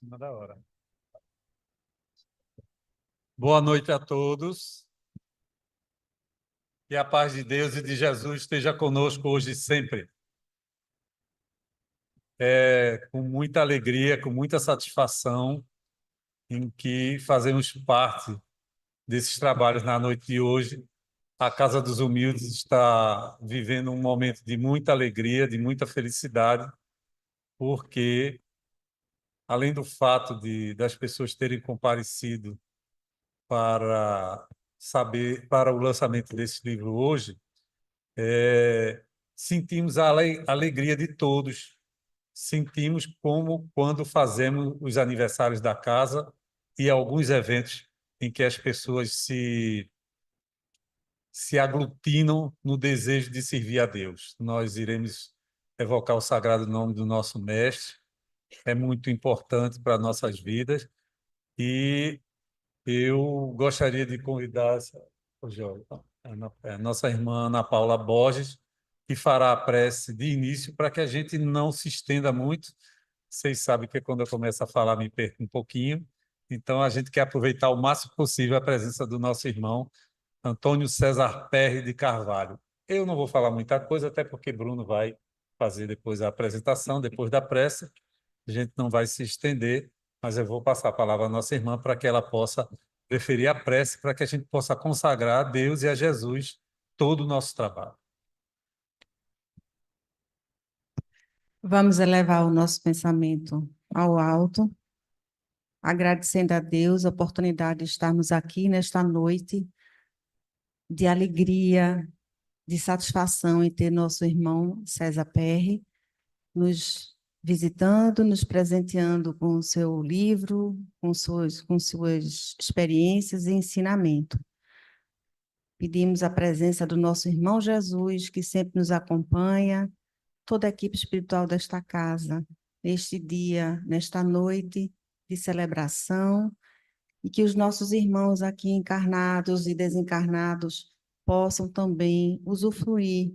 Cima da hora. Boa noite a todos. Que a paz de Deus e de Jesus esteja conosco hoje e sempre. É com muita alegria, com muita satisfação em que fazemos parte desses trabalhos na noite de hoje. A Casa dos Humildes está vivendo um momento de muita alegria, de muita felicidade, porque além do fato das pessoas terem comparecido para para o lançamento desse livro hoje, sentimos a alegria de todos. Sentimos como quando fazemos os aniversários da casa e alguns eventos em que as pessoas se aglutinam no desejo de servir a Deus. Nós iremos evocar o sagrado nome do nosso mestre, é muito importante para nossas vidas, e eu gostaria de convidar a nossa irmã Ana Paula Borges, que fará a prece de início para que a gente não se estenda muito. Vocês sabem que quando eu começo a falar me perco um pouquinho, então a gente quer aproveitar o máximo possível a presença do nosso irmão Antônio César Perry de Carvalho. Eu não vou falar muita coisa, até porque Bruno vai fazer depois a apresentação, depois da prece. A gente não vai se estender, mas eu vou passar a palavra à nossa irmã para que ela possa preferir a prece, para que a gente possa consagrar a Deus e a Jesus todo o nosso trabalho. Vamos elevar o nosso pensamento ao alto, agradecendo a Deus a oportunidade de estarmos aqui nesta noite de alegria, de satisfação em ter nosso irmão César Perry nos visitando, nos presenteando com o seu livro, com suas experiências e ensinamento. Pedimos a presença do nosso irmão Jesus, que sempre nos acompanha, toda a equipe espiritual desta casa, neste dia, nesta noite de celebração, e que os nossos irmãos aqui encarnados e desencarnados possam também usufruir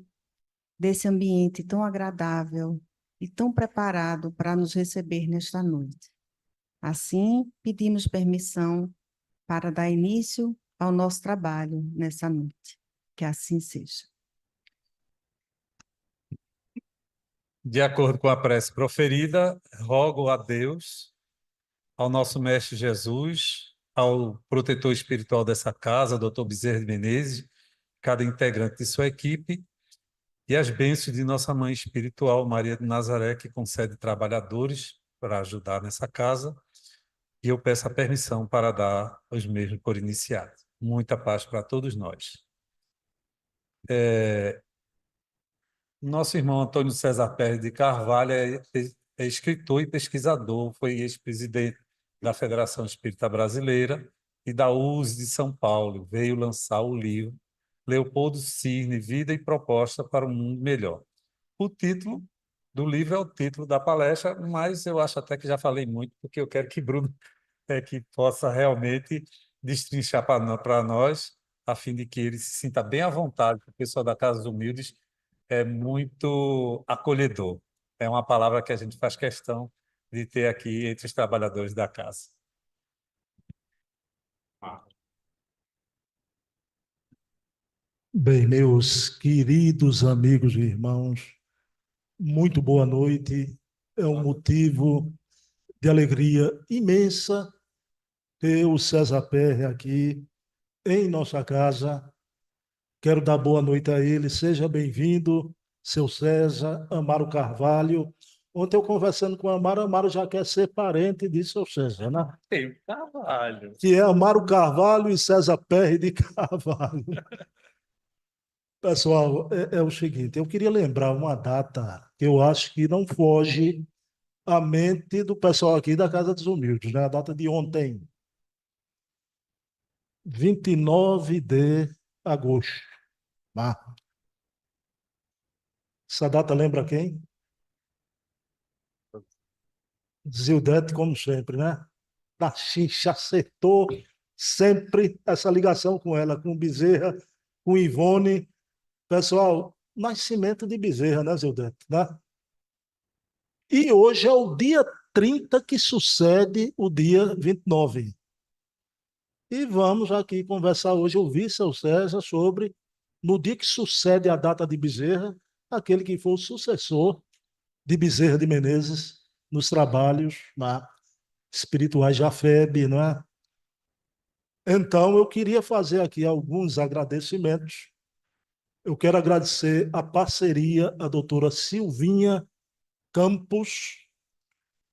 desse ambiente tão agradável e tão preparado para nos receber nesta noite. Assim, pedimos permissão para dar início ao nosso trabalho nessa noite. Que assim seja. De acordo com a prece proferida, rogo a Deus, ao nosso Mestre Jesus, ao protetor espiritual dessa casa, Dr. Bezerra de Menezes, cada integrante de sua equipe, e as bênçãos de nossa Mãe Espiritual, Maria de Nazaré, que concede trabalhadores para ajudar nessa casa, e eu peço a permissão para dar os mesmos por iniciados. Muita paz para todos nós. Nosso irmão Antônio César Pérez de Carvalho é escritor e pesquisador, foi ex-presidente da Federação Espírita Brasileira e da USE de São Paulo. Veio lançar o livro Leopoldo Cirne, Vida e Proposta para um Mundo Melhor. O título do livro é o título da palestra, mas eu acho até que já falei muito, porque eu quero que Bruno que possa realmente destrinchar para nós, a fim de que ele se sinta bem à vontade. O pessoal da Casa dos Humildes é muito acolhedor. É uma palavra que a gente faz questão de ter aqui entre os trabalhadores da casa. Bem, meus queridos amigos e irmãos, muito boa noite. É um motivo de alegria imensa ter o César Perry aqui em nossa casa. Quero dar boa noite a ele. Seja bem-vindo, seu César, Amaro Carvalho. Ontem eu conversando com o Amaro já quer ser parente de seu César, né? Tem Carvalho. Que é Amaro Carvalho e César Perry de Carvalho. Pessoal, é o seguinte, eu queria lembrar uma data que eu acho que não foge à mente do pessoal aqui da Casa dos Humildes, né? A data de ontem, 29 de agosto. Ah, essa data lembra quem? Zildete, como sempre, né? Da Xincha, acertou sempre essa ligação com ela, com Bezerra, com Ivone. Pessoal, nascimento de Bezerra, né, Zildete? Né? E hoje é o dia 30 que sucede o dia 29. E vamos aqui conversar hoje, ouvir seu César sobre, no dia que sucede a data de Bezerra, aquele que foi o sucessor de Bezerra de Menezes nos trabalhos espirituais da FEB, não é? Então, eu queria fazer aqui alguns agradecimentos. Eu quero agradecer a parceria, a doutora Silvinha Campos.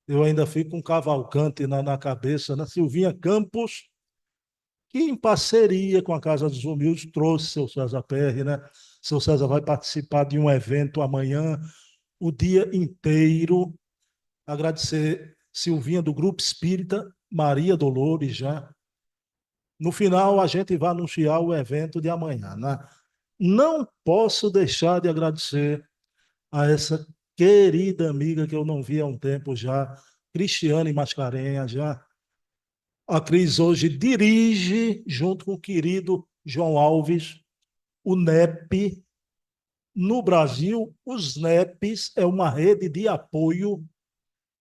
Eu ainda fico com Cavalcante na cabeça, né? Silvinha Campos, que em parceria com a Casa dos Humildes trouxe seu César Perry, né? Seu César vai participar de um evento amanhã, o dia inteiro. Agradecer Silvinha do Grupo Espírita Maria Dolores já. No final, a gente vai anunciar o evento de amanhã, né? Não posso deixar de agradecer a essa querida amiga que eu não vi há um tempo já, Cristiane Mascarenhas, já. A Cris hoje dirige, junto com o querido João Alves, o NEP. No Brasil, os NEPs é uma rede de apoio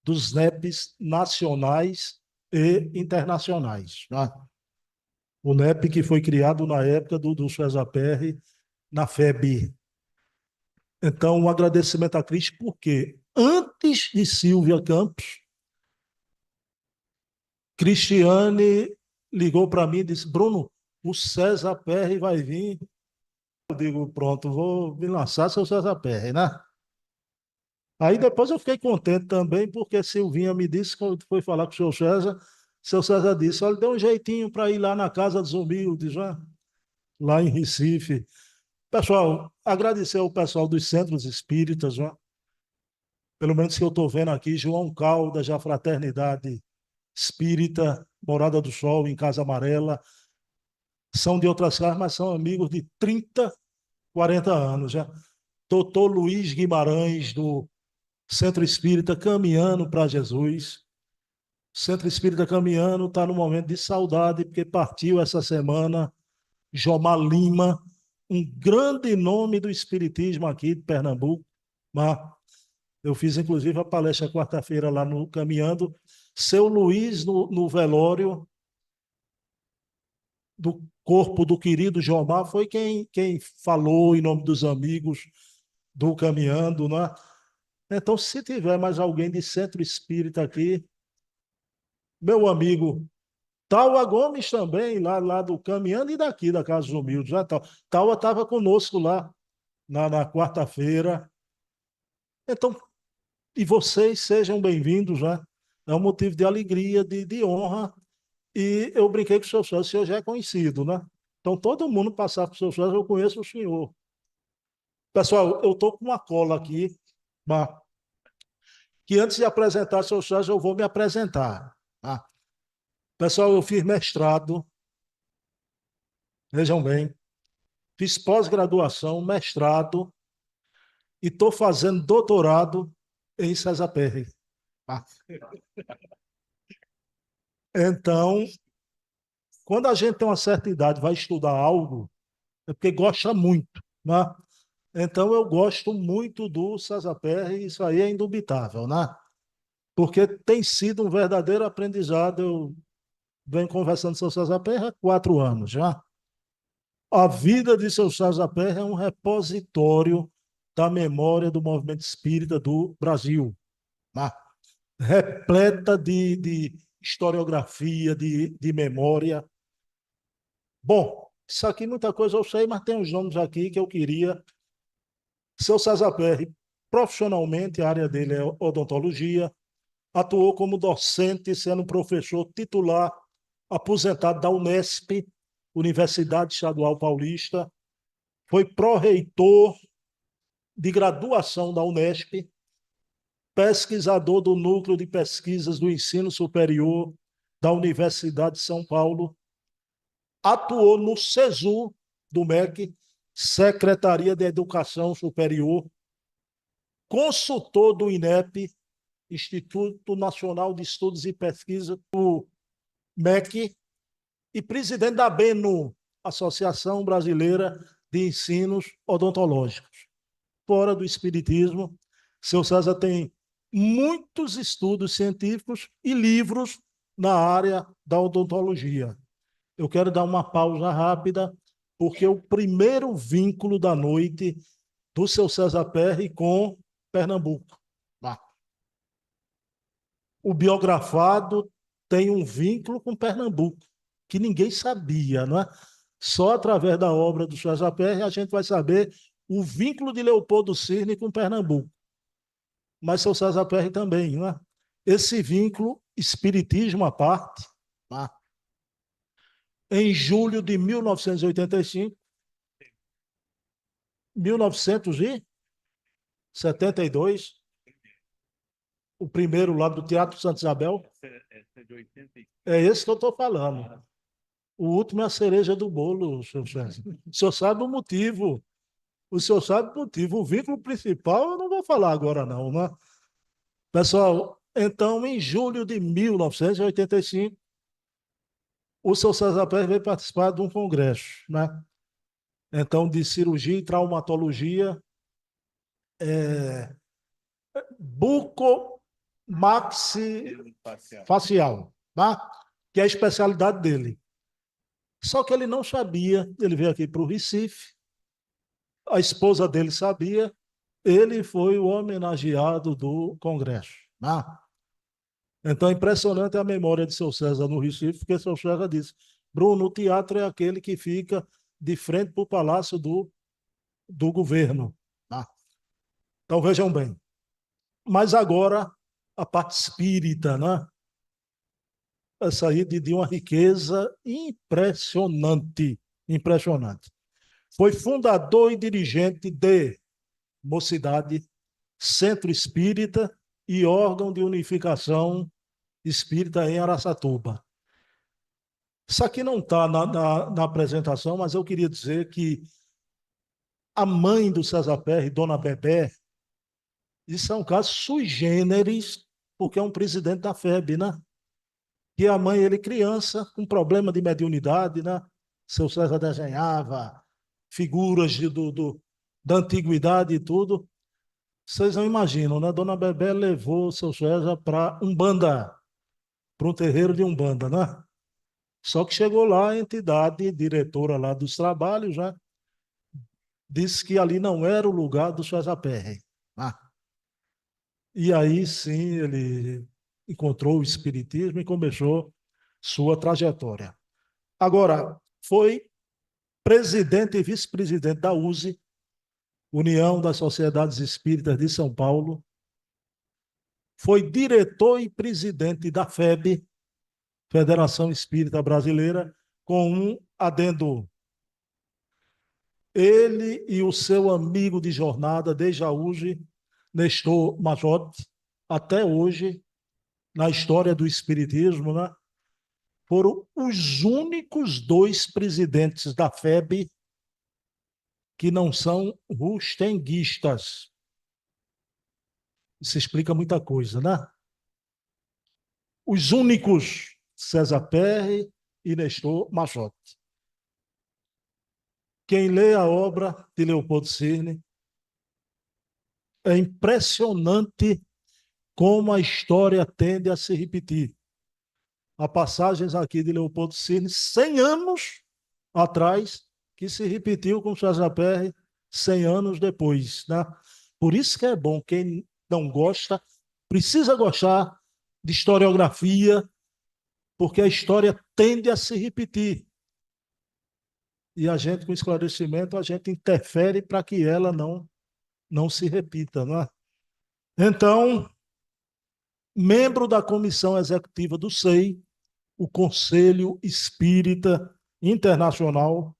dos NEPs nacionais e internacionais, né? O NEP que foi criado na época do César Perry, na FEB. Então, um agradecimento a Cris, porque antes de Silvia Campos, Cristiane ligou para mim e disse: Bruno, o César Perry vai vir. Eu digo: pronto, vou me lançar seu César Perry, né? Aí depois eu fiquei contente também, porque Silvinha me disse, quando foi falar com o seu César disse: olha, deu um jeitinho para ir lá na Casa dos Humildes, né? Lá em Recife. Pessoal, agradecer ao pessoal dos centros espíritas, né? Pelo menos que eu estou vendo aqui, João Caldas, da Fraternidade Espírita, Morada do Sol, em Casa Amarela, são de outras casas, mas são amigos de 30, 40 anos já. Doutor Luiz Guimarães, do Centro Espírita Caminhando para Jesus. O Centro Espírita Caminhando está no momento de saudade, porque partiu essa semana Jomar Lima, um grande nome do espiritismo aqui de Pernambuco. Mas eu fiz, inclusive, a palestra quarta-feira lá no Caminhando. Seu Luiz, no velório do corpo do querido Jomar, foi quem falou em nome dos amigos do Caminhando, né? Então, se tiver mais alguém de centro espírita aqui, meu amigo Taua Gomes também, lá do Caminhando e daqui da Casa dos Humildes, né? Taua estava conosco lá na quarta-feira. Então, e vocês sejam bem-vindos, né? É um motivo de alegria, de honra. E eu brinquei com o senhor César já é conhecido, né? Então, todo mundo passar para o senhor César, eu conheço o senhor. Pessoal, eu estou com uma cola aqui, que antes de apresentar o senhor César, eu vou me apresentar. Tá? Pessoal, eu fiz mestrado, vejam bem, fiz pós-graduação, mestrado, e estou fazendo doutorado em César Perry. Tá? Então, quando a gente tem uma certa idade, vai estudar algo, é porque gosta muito, né? Então, eu gosto muito do César Perry, isso aí é indubitável, né? Porque tem sido um verdadeiro aprendizado. Eu venho conversando com o César Perry há 4 anos já. A vida de seu César Perry é um repositório da memória do movimento espírita do Brasil, né? Repleta de historiografia, de memória. Bom, isso aqui muita coisa eu sei, mas tem uns nomes aqui que eu queria. Seu César Perry, profissionalmente, a área dele é odontologia, atuou como docente, sendo professor titular aposentado da Unesp, Universidade Estadual Paulista, foi pró-reitor de graduação da Unesp, pesquisador do Núcleo de Pesquisas do Ensino Superior da Universidade de São Paulo, atuou no SESU do MEC, Secretaria de Educação Superior, consultor do INEP, Instituto Nacional de Estudos e Pesquisa, do MEC, e presidente da ABENU, Associação Brasileira de Ensinos Odontológicos. Fora do espiritismo, seu César tem muitos estudos científicos e livros na área da odontologia. Eu quero dar uma pausa rápida, porque o primeiro vínculo da noite do seu César Perry com Pernambuco. O biografado tem um vínculo com Pernambuco, que ninguém sabia, não é? Só através da obra do César Perry a gente vai saber o vínculo de Leopoldo Cirne com Pernambuco. Mas seu César Perry também, não é? Esse vínculo, espiritismo à parte, em julho de 1985, 1972, o primeiro lá do Teatro Santa Isabel. É esse que eu estou falando. O último é a cereja do bolo, senhor César. O senhor sabe o motivo. O senhor sabe o motivo. O vínculo principal eu não vou falar agora, não, né? Pessoal, então, em julho de 1985, o senhor César Pérez veio participar de um congresso, né? Então, de cirurgia e traumatologia bucomaxifacial, tá? Que é a especialidade dele. Só que ele não sabia, ele veio aqui para o Recife, a esposa dele sabia, ele foi o homenageado do Congresso. Né? Então, é impressionante a memória de seu César no Recife, porque seu César disse, Bruno, o teatro é aquele que fica de frente para o palácio do governo. Né? Então, vejam bem. Mas agora, a parte espírita, né? Essa aí de uma riqueza impressionante, impressionante. Foi fundador e dirigente de Mocidade, Centro Espírita e órgão de unificação espírita em Araçatuba. Isso aqui não está na apresentação, mas eu queria dizer que a mãe do César Perry, Dona Bebé, isso é um caso sui generis, porque é um presidente da FEB, né? Que a mãe, ele criança, com problema de mediunidade, né? Seu César desenhava figuras da antiguidade e tudo. Vocês não imaginam, né? Dona Bebé levou o seu César para Umbanda, para um terreiro de Umbanda, né? Só que chegou lá a entidade diretora lá dos trabalhos, né? Disse que ali não era o lugar do César Perry. E aí sim ele encontrou o espiritismo e começou sua trajetória. Agora, foi presidente e vice-presidente da USE, União das Sociedades Espíritas de São Paulo, foi diretor e presidente da FEB, Federação Espírita Brasileira, com um adendo. Ele e o seu amigo de jornada, desde a USE, Nestor Majotti, até hoje, na história do Espiritismo, né, foram os únicos dois presidentes da FEB que não são rustenguistas. Isso explica muita coisa, né? Os únicos, César Perry e Nestor Majotti. Quem lê a obra de Leopoldo Cirne, é impressionante como a história tende a se repetir. Há passagens aqui de Leopoldo Cirne, 100 anos atrás, que se repetiu com César Perry 100 anos depois. Né? Por isso que é bom, quem não gosta, precisa gostar de historiografia, porque a história tende a se repetir. E a gente, com esclarecimento, a gente interfere para que ela não se repita. Não é? Então, membro da comissão executiva do SEI, o Conselho Espírita Internacional,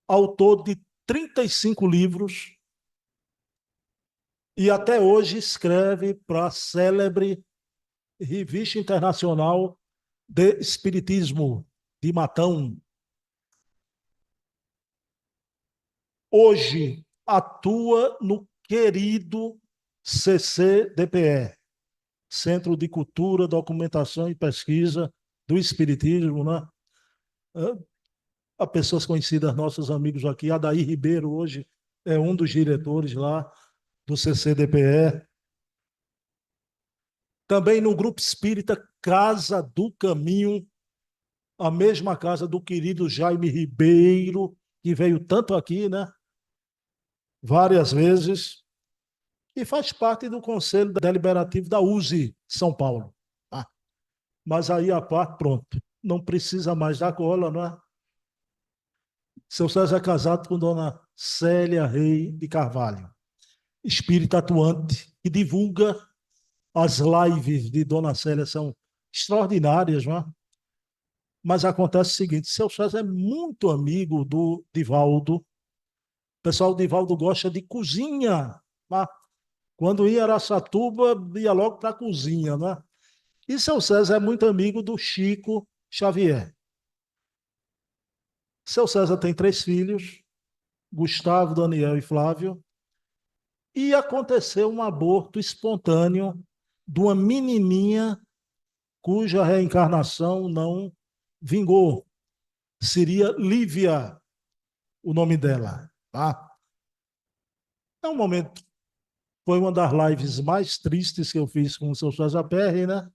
autor de 35 livros, e até hoje escreve para a célebre Revista Internacional de Espiritismo, de Matão. Hoje atua no querido CCDPE, Centro de Cultura, Documentação e Pesquisa do Espiritismo, né? Há pessoas conhecidas, nossos amigos aqui, Adair Ribeiro hoje é um dos diretores lá do CCDPE. Também no Grupo Espírita Casa do Caminho, a mesma casa do querido Jaime Ribeiro, que veio tanto aqui, né? Várias vezes, e faz parte do Conselho Deliberativo da USE São Paulo. Ah, mas aí a parte, pronto, não precisa mais da cola, não é? Seu César é casado com dona Célia Rei de Carvalho, espírita atuante, que divulga as lives de dona Célia, são extraordinárias, não é? Mas acontece o seguinte, seu César é muito amigo do Divaldo. O pessoal do Divaldo gosta de cozinha. Tá? Quando ia em Araçatuba, ia logo para a cozinha. Né? E seu César é muito amigo do Chico Xavier. Seu César tem 3 filhos, Gustavo, Daniel e Flávio. E aconteceu um aborto espontâneo de uma menininha cuja reencarnação não vingou. Seria Lívia o nome dela. Tá? É um momento, foi uma das lives mais tristes que eu fiz com o seu César Perry, né?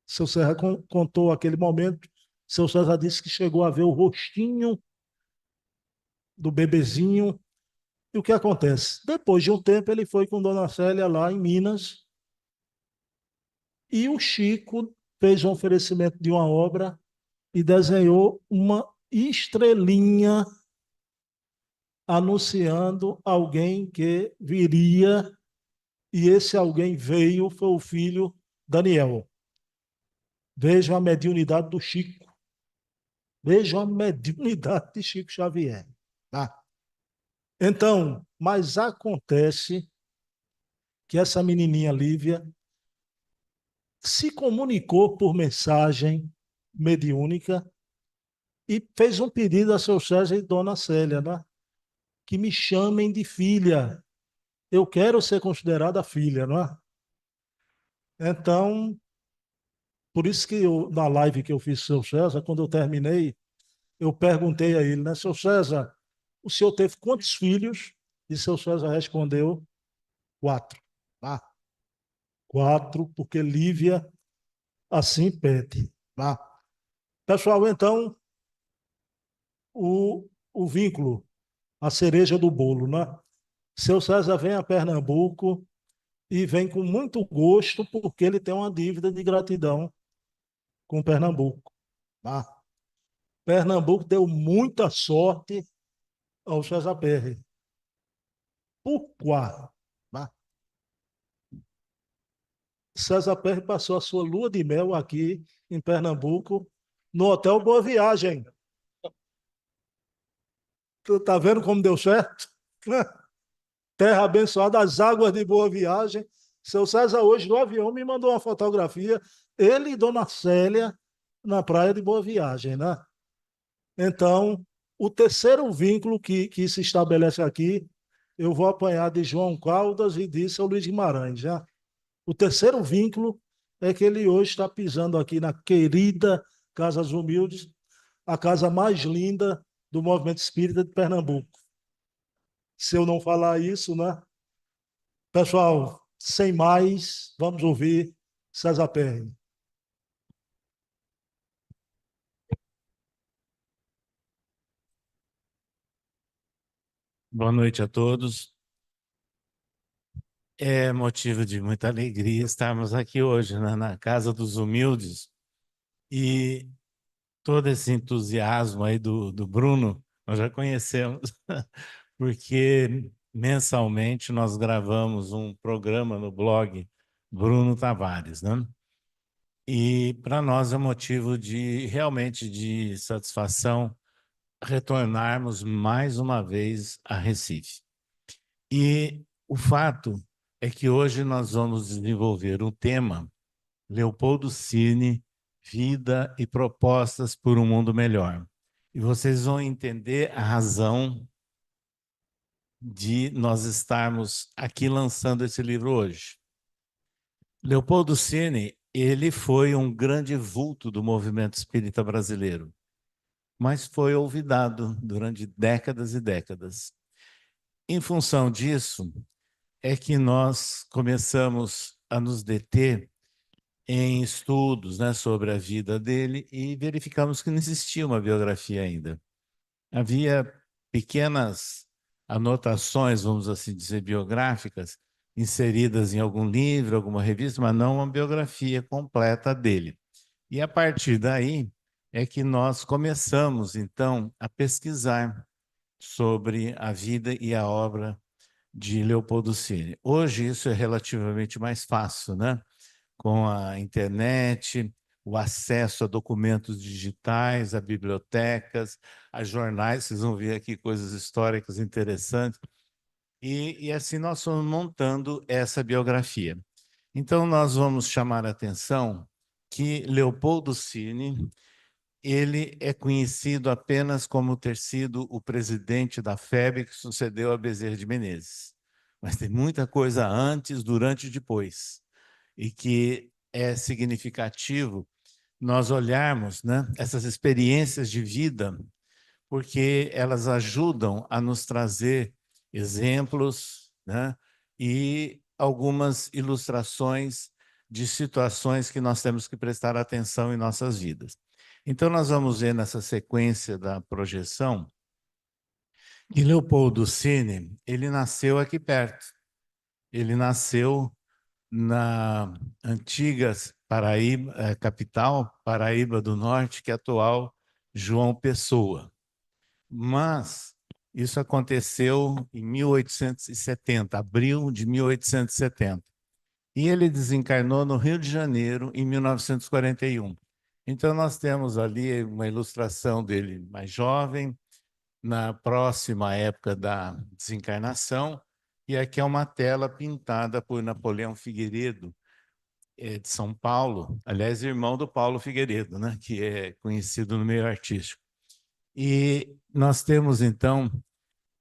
Seu César contou aquele momento. Seu César disse que chegou a ver o rostinho do bebezinho. E o que acontece? Depois de um tempo, ele foi com Dona Célia lá em Minas e o Chico fez um oferecimento de uma obra e desenhou uma estrelinha anunciando alguém que viria, e esse alguém veio, foi o filho Daniel. Vejam a mediunidade do Chico. Vejam a mediunidade de Chico Xavier. Tá? Então, mas acontece que essa menininha Lívia se comunicou por mensagem mediúnica e fez um pedido a seu César e dona Célia, né? Que me chamem de filha. Eu quero ser considerada filha, não é? Então, por isso que eu, na live que eu fiz com o seu César, quando eu terminei, eu perguntei a ele, né, seu César, o senhor teve quantos filhos? E seu César respondeu, 4. Ah, 4, porque Lívia assim pede. Ah. Pessoal, então, o vínculo, a cereja do bolo, né? Seu César vem a Pernambuco e vem com muito gosto, porque ele tem uma dívida de gratidão com Pernambuco. Ah. Pernambuco deu muita sorte ao César Perry. Por quê? Ah. César Perry passou a sua lua de mel aqui em Pernambuco, no Hotel Boa Viagem. Tu tá vendo como deu certo? Terra abençoada, as águas de Boa Viagem. Seu César, hoje no avião, me mandou uma fotografia, ele e Dona Célia na praia de Boa Viagem, né? Então, o terceiro vínculo que se estabelece aqui, eu vou apanhar de João Caldas e de seu Luiz Guimarães, já. O terceiro vínculo é que ele hoje está pisando aqui na querida Casa dos Humildes, a casa mais linda do movimento espírita de Pernambuco. Se eu não falar isso, né? Pessoal, sem mais, vamos ouvir César Perry. Boa noite a todos. É motivo de muita alegria estarmos aqui hoje, né, na Casa dos Humildes, e todo esse entusiasmo aí do Bruno, nós já conhecemos, porque mensalmente nós gravamos um programa no blog Bruno Tavares, né? E para nós é motivo de realmente de satisfação retornarmos mais uma vez a Recife. E o fato é que hoje nós vamos desenvolver um tema, Leopoldo Cirne, Vida e Propostas por um Mundo Melhor. E vocês vão entender a razão de nós estarmos aqui lançando esse livro hoje. Leopoldo Cirne, ele foi um grande vulto do movimento espírita brasileiro, mas foi olvidado durante décadas e décadas. Em função disso, é que nós começamos a nos deter em estudos, né, sobre a vida dele e verificamos que não existia uma biografia ainda. Havia pequenas anotações, vamos assim dizer, biográficas, inseridas em algum livro, alguma revista, mas não uma biografia completa dele. E a partir daí é que nós começamos, então, a pesquisar sobre a vida e a obra de Leopoldo Cini. Hoje isso é relativamente mais fácil, né? Com a internet, o acesso a documentos digitais, a bibliotecas, a jornais, vocês vão ver aqui coisas históricas interessantes. E assim nós fomos montando essa biografia. Então nós vamos chamar a atenção que Leopoldo Cini, ele é conhecido apenas como ter sido o presidente da FEB que sucedeu a Bezerra de Menezes. Mas tem muita coisa antes, durante e depois. E que é significativo nós olharmos, né, essas experiências de vida, porque elas ajudam a nos trazer exemplos, né, e algumas ilustrações de situações que nós temos que prestar atenção em nossas vidas. Então, nós vamos ver nessa sequência da projeção que Leopoldo Cini, ele nasceu aqui perto. Ele nasceu na antiga Paraíba, capital, Paraíba do Norte, que é a atual João Pessoa. Mas isso aconteceu em 1870, abril de 1870. E ele desencarnou no Rio de Janeiro em 1941. Então, nós temos ali uma ilustração dele mais jovem, na próxima época da desencarnação, e aqui é uma tela pintada por Napoleão Figueiredo, de São Paulo, aliás, irmão do Paulo Figueiredo, né, que é conhecido no meio artístico. E nós temos, então,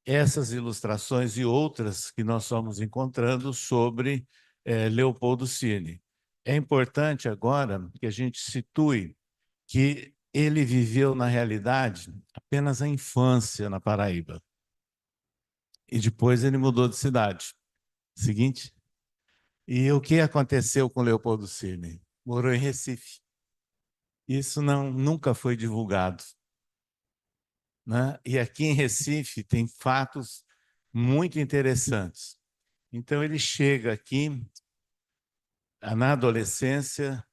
essas ilustrações e outras que nós fomos encontrando sobre Leopoldo Cini. É importante agora que a gente situe que ele viveu, na realidade, apenas a infância na Paraíba. E depois ele mudou de cidade. Seguinte. E o que aconteceu com Leopoldo Cini? Morou em Recife. Isso nunca foi divulgado, né? E aqui em Recife tem fatos muito interessantes. Então ele chega aqui na adolescência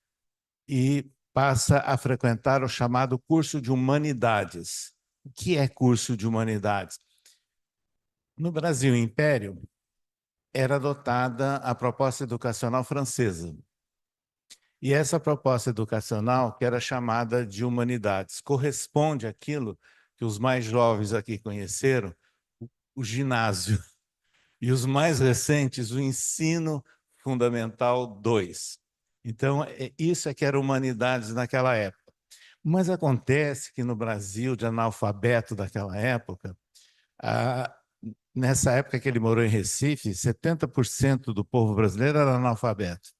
e passa a frequentar o chamado curso de humanidades. O que é curso de humanidades? No Brasil Império era adotada a proposta educacional francesa. E essa proposta educacional, que era chamada de humanidades, corresponde àquilo que os mais jovens aqui conheceram, o ginásio. E os mais recentes, o ensino fundamental 2. Então, isso é que era humanidades naquela época. Mas acontece que no Brasil, de analfabeto daquela época, nessa época que ele morou em Recife, 70% do povo brasileiro era analfabeto.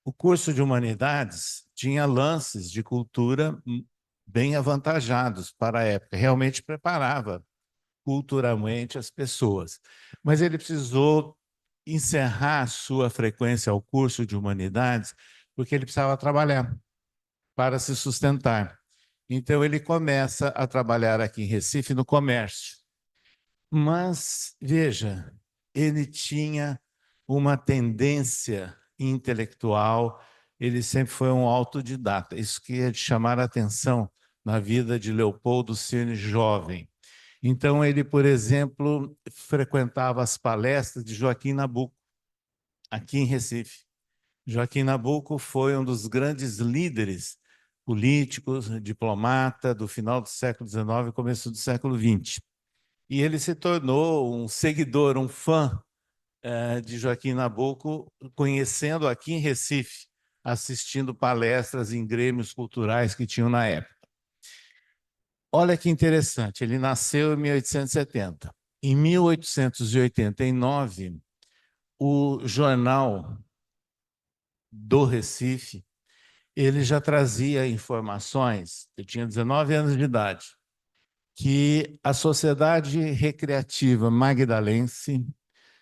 O curso de humanidades tinha lances de cultura bem avantajados para a época, realmente preparava culturalmente as pessoas. Mas ele precisou encerrar sua frequência ao curso de humanidades porque ele precisava trabalhar para se sustentar. Então ele começa a trabalhar aqui em Recife no comércio. Mas, veja, ele tinha uma tendência intelectual, ele sempre foi um autodidata. Isso que é de chamar a atenção na vida de Leopoldo Cini jovem. Então, ele, por exemplo, frequentava as palestras de Joaquim Nabuco, aqui em Recife. Joaquim Nabuco foi um dos grandes líderes políticos, diplomata do final do século XIX e começo do século XX. E ele se tornou um seguidor, um fã de Joaquim Nabuco, conhecendo aqui em Recife, assistindo palestras em grêmios culturais que tinham na época. Olha que interessante, ele nasceu em 1870. Em 1889, o jornal do Recife, ele já trazia informações, eu tinha 19 anos de idade, que a Sociedade Recreativa Magdalense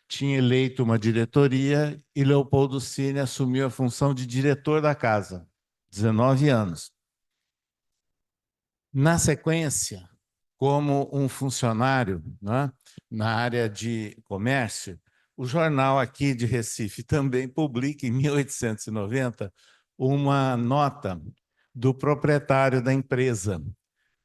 tinha eleito uma diretoria e Leopoldo Cine assumiu a função de diretor da casa, 19 anos. Na sequência, como um funcionário, né, na área de comércio, o jornal aqui de Recife também publica, em 1890, uma nota do proprietário da empresa,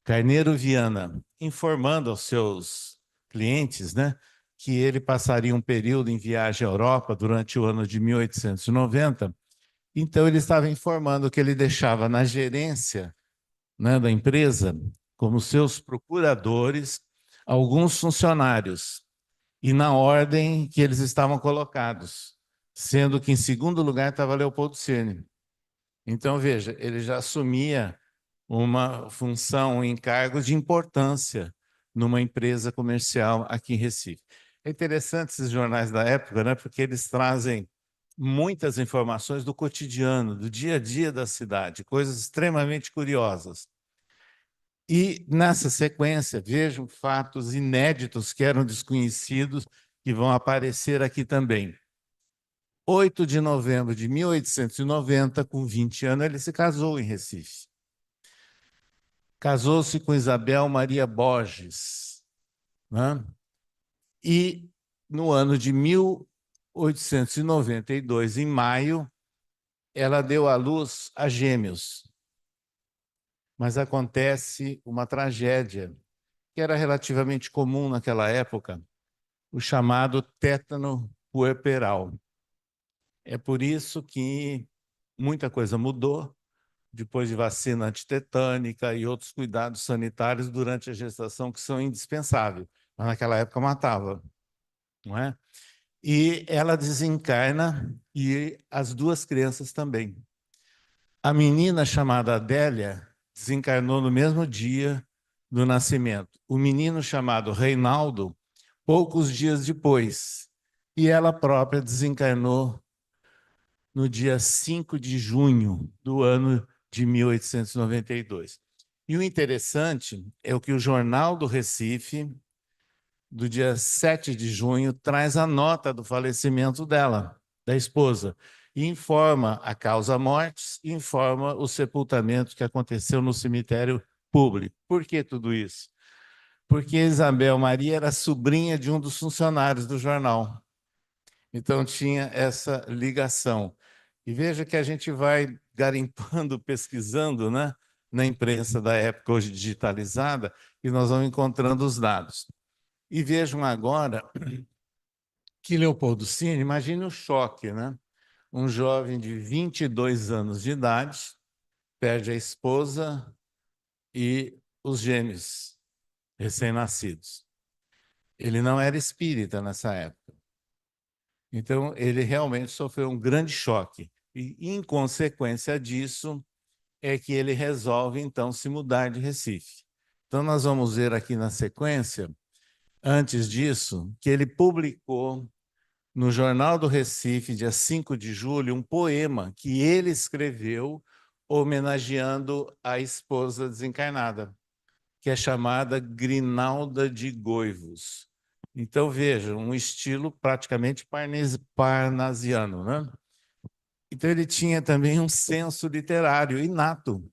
Carneiro Viana, informando aos seus clientes, né, que ele passaria um período em viagem à Europa durante o ano de 1890. Então, ele estava informando que ele deixava na gerência, né, da empresa, como seus procuradores, alguns funcionários, e na ordem que eles estavam colocados, sendo que em segundo lugar estava Leopoldo Cine. Então, veja, ele já assumia uma função, um encargo de importância numa empresa comercial aqui em Recife. É interessante esses jornais da época, né, porque eles trazem muitas informações do cotidiano, do dia a dia da cidade, coisas extremamente curiosas. E, nessa sequência, vejam fatos inéditos que eram desconhecidos, que vão aparecer aqui também. 8 de novembro de 1890, com 20 anos, ele se casou em Recife. Casou-se com Isabel Maria Borges, né? E, no ano de 1892, em maio, ela deu à luz a gêmeos. Mas acontece uma tragédia que era relativamente comum naquela época, o chamado tétano puerperal. É por isso que muita coisa mudou depois de vacina antitetânica e outros cuidados sanitários durante a gestação que são indispensáveis, mas naquela época matava, não é? E ela desencarna e as duas crianças também. A menina chamada Adélia desencarnou no mesmo dia do nascimento. O menino chamado Reinaldo, poucos dias depois. E ela própria desencarnou no dia 5 de junho do ano de 1892. E o interessante é o que o Jornal do Recife, do dia 7 de junho, traz a nota do falecimento dela, da esposa, e informa a causa-mortes, informa o sepultamento que aconteceu no cemitério público. Por que tudo isso? Porque Isabel Maria era sobrinha de um dos funcionários do jornal. Então, tinha essa ligação. E veja que a gente vai garimpando, pesquisando, né, na imprensa da época, hoje digitalizada, e nós vamos encontrando os dados. E vejam agora que Leopoldo Cine, imagine o choque, né? Um jovem de 22 anos de idade, perde a esposa e os gêmeos recém-nascidos. Ele não era espírita nessa época. Então, ele realmente sofreu um grande choque. E, em consequência disso, é que ele resolve, então, se mudar de Recife. Então, nós vamos ver aqui na sequência, antes disso, que ele publicou no Jornal do Recife, dia 5 de julho, um poema que ele escreveu homenageando a esposa desencarnada, que é chamada Grinalda de Goivos. Então, vejam, um estilo praticamente parnasiano, né? Então, ele tinha também um senso literário inato.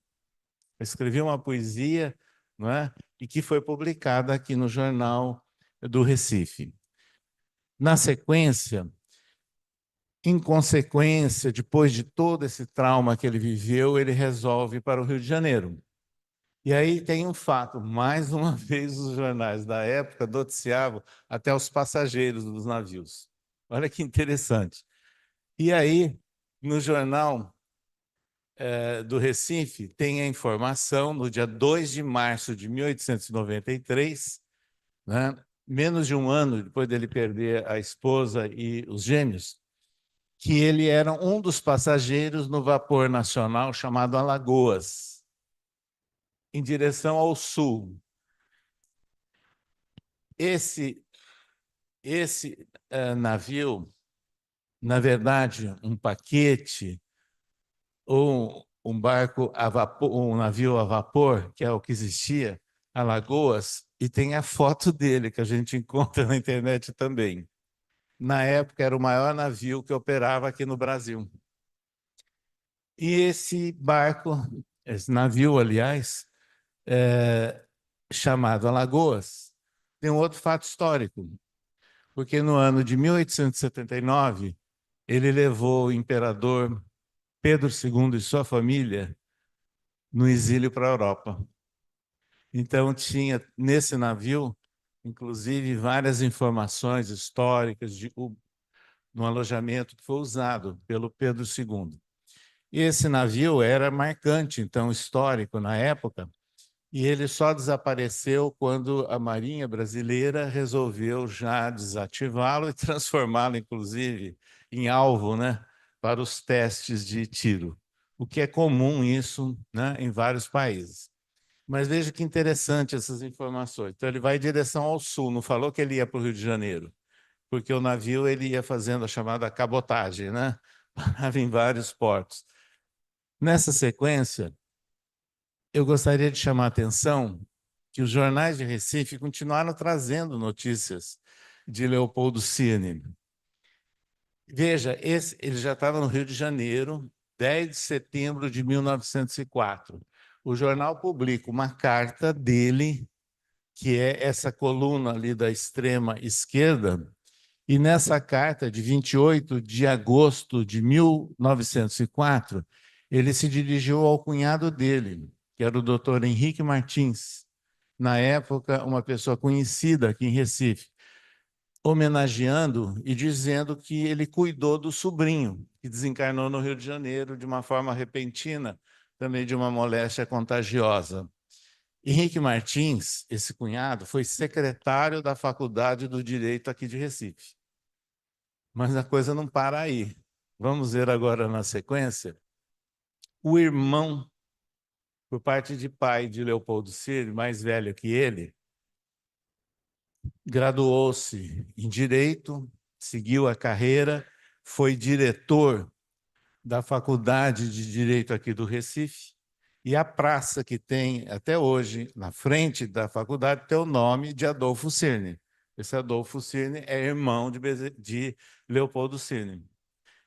Escreveu uma poesia, não é? E que foi publicada aqui no Jornal do Recife. Na sequência, em consequência, depois de todo esse trauma que ele viveu, ele resolve ir para o Rio de Janeiro. E aí tem um fato, mais uma vez os jornais da época noticiavam até os passageiros dos navios. Olha que interessante. E aí, no jornal do Recife, tem a informação, no dia 2 de março de 1893, né, menos de um ano depois dele perder a esposa e os gêmeos, que ele era um dos passageiros no vapor nacional chamado Alagoas, em direção ao sul. Esse navio, na verdade, um paquete ou um barco a vapor, um navio a vapor, que é o que existia, Alagoas, e tem a foto dele que a gente encontra na internet também. na época era o maior navio que operava aqui no Brasil. E esse navio, aliás, chamado Alagoas, tem um outro fato histórico, porque no ano de 1879, ele levou o imperador Pedro II e sua família no exílio para a Europa. Então, tinha nesse navio, inclusive, várias informações históricas no alojamento que foi usado pelo Pedro II. E esse navio era marcante, então, histórico na época, e ele só desapareceu quando a Marinha Brasileira resolveu já desativá-lo e transformá-lo, inclusive, em alvo, né, para os testes de tiro, o que é comum isso, né, em vários países. Mas veja que interessante essas informações. Então, ele vai em direção ao sul, não falou que ele ia para o Rio de Janeiro, porque o navio ele ia fazendo a chamada cabotagem, né? Parava em vários portos. Nessa sequência, eu gostaria de chamar a atenção que os jornais de Recife continuaram trazendo notícias de Leopoldo Cirne. Veja, ele já estava no Rio de Janeiro, 10 de setembro de 1904. O jornal publica uma carta dele, que é essa coluna ali da extrema esquerda, e nessa carta de 28 de agosto de 1904, ele se dirigiu ao cunhado dele, que era o doutor Henrique Martins, na época uma pessoa conhecida aqui em Recife, homenageando e dizendo que ele cuidou do sobrinho, que desencarnou no Rio de Janeiro de uma forma repentina, também de uma moléstia contagiosa. Henrique Martins, esse cunhado, foi secretário da Faculdade do Direito aqui de Recife. Mas a coisa não para aí. Vamos ver agora na sequência. O irmão, por parte de pai de Leopoldo Cirne, mais velho que ele, graduou-se em Direito, seguiu a carreira, foi diretor da Faculdade de Direito aqui do Recife, e a praça que tem até hoje, na frente da faculdade, tem o nome de Adolfo Cirne. Esse Adolfo Cirne é irmão de Leopoldo Cirne.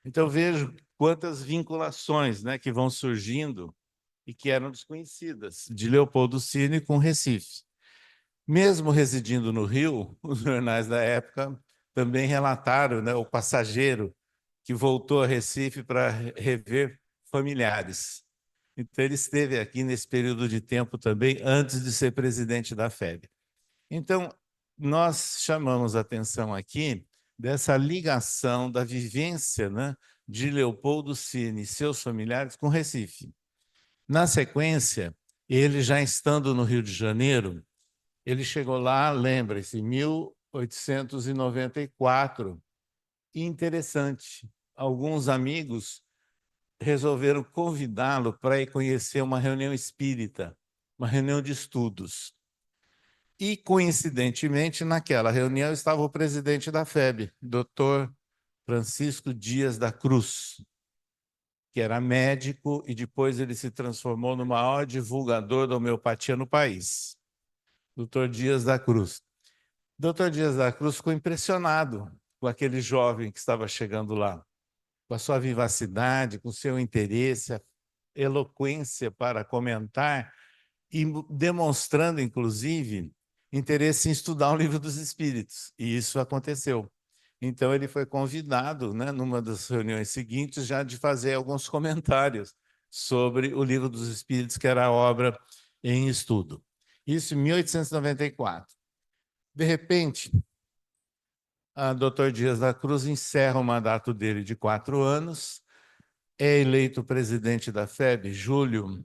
Então, vejo quantas vinculações, né, que vão surgindo e que eram desconhecidas, de Leopoldo Cirne com Recife. Mesmo residindo no Rio, os jornais da época também relataram, né, o passageiro que voltou a Recife para rever familiares. Então, ele esteve aqui nesse período de tempo também, antes de ser presidente da FEB. Então, nós chamamos a atenção aqui dessa ligação da vivência, né, de Leopoldo Cirne e seus familiares com Recife. Na sequência, ele já estando no Rio de Janeiro, ele chegou lá, lembre-se, em 1894. E interessante, alguns amigos resolveram convidá-lo para ir conhecer uma reunião espírita, uma reunião de estudos. E, coincidentemente, naquela reunião estava o presidente da FEB, Dr. Francisco Dias da Cruz, que era médico e depois ele se transformou no maior divulgador da homeopatia no país. Dr. Dias da Cruz. Dr. Dias da Cruz ficou impressionado com aquele jovem que estava chegando lá, com a sua vivacidade, com o seu interesse, a eloquência para comentar e demonstrando, inclusive, interesse em estudar o Livro dos Espíritos. E isso aconteceu. Então, ele foi convidado, né, numa das reuniões seguintes, já de fazer alguns comentários sobre o Livro dos Espíritos, que era a obra em estudo. Isso em 1894. De repente, a Dr. Dias da Cruz encerra o mandato dele de 4 anos, é eleito presidente da FEB, Júlio,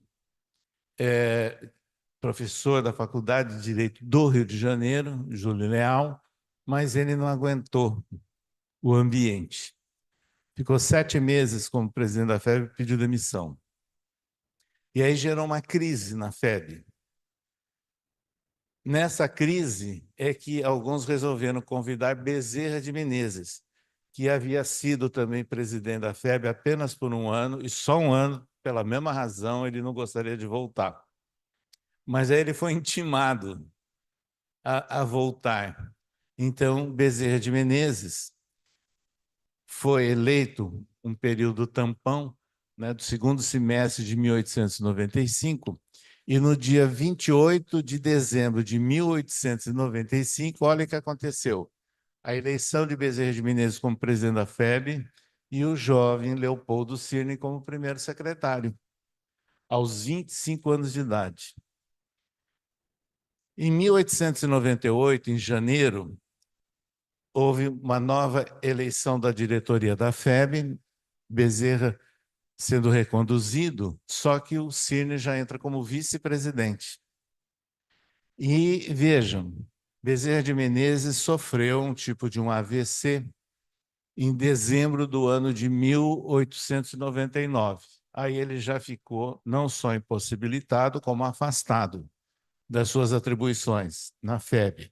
professor da Faculdade de Direito do Rio de Janeiro, Júlio Leal, mas ele não aguentou o ambiente. Ficou 7 meses como presidente da FEB e pediu demissão. E aí gerou uma crise na FEB. Nessa crise é que alguns resolveram convidar Bezerra de Menezes, que havia sido também presidente da FEB apenas por 1 ano, e só 1 ano, pela mesma razão, ele não gostaria de voltar. Mas aí ele foi intimado a voltar. Então, Bezerra de Menezes foi eleito um período tampão, né, do segundo semestre de 1895, e no dia 28 de dezembro de 1895, olha o que aconteceu. A eleição de Bezerra de Menezes como presidente da FEB e o jovem Leopoldo Cirne como primeiro secretário, aos 25 anos de idade. Em 1898, em janeiro, houve uma nova eleição da diretoria da FEB, Bezerra sendo reconduzido, só que o Cirne já entra como vice-presidente. E vejam, Bezerra de Menezes sofreu um tipo de um AVC em dezembro do ano de 1899. Aí ele já ficou não só impossibilitado, como afastado das suas atribuições na FEB.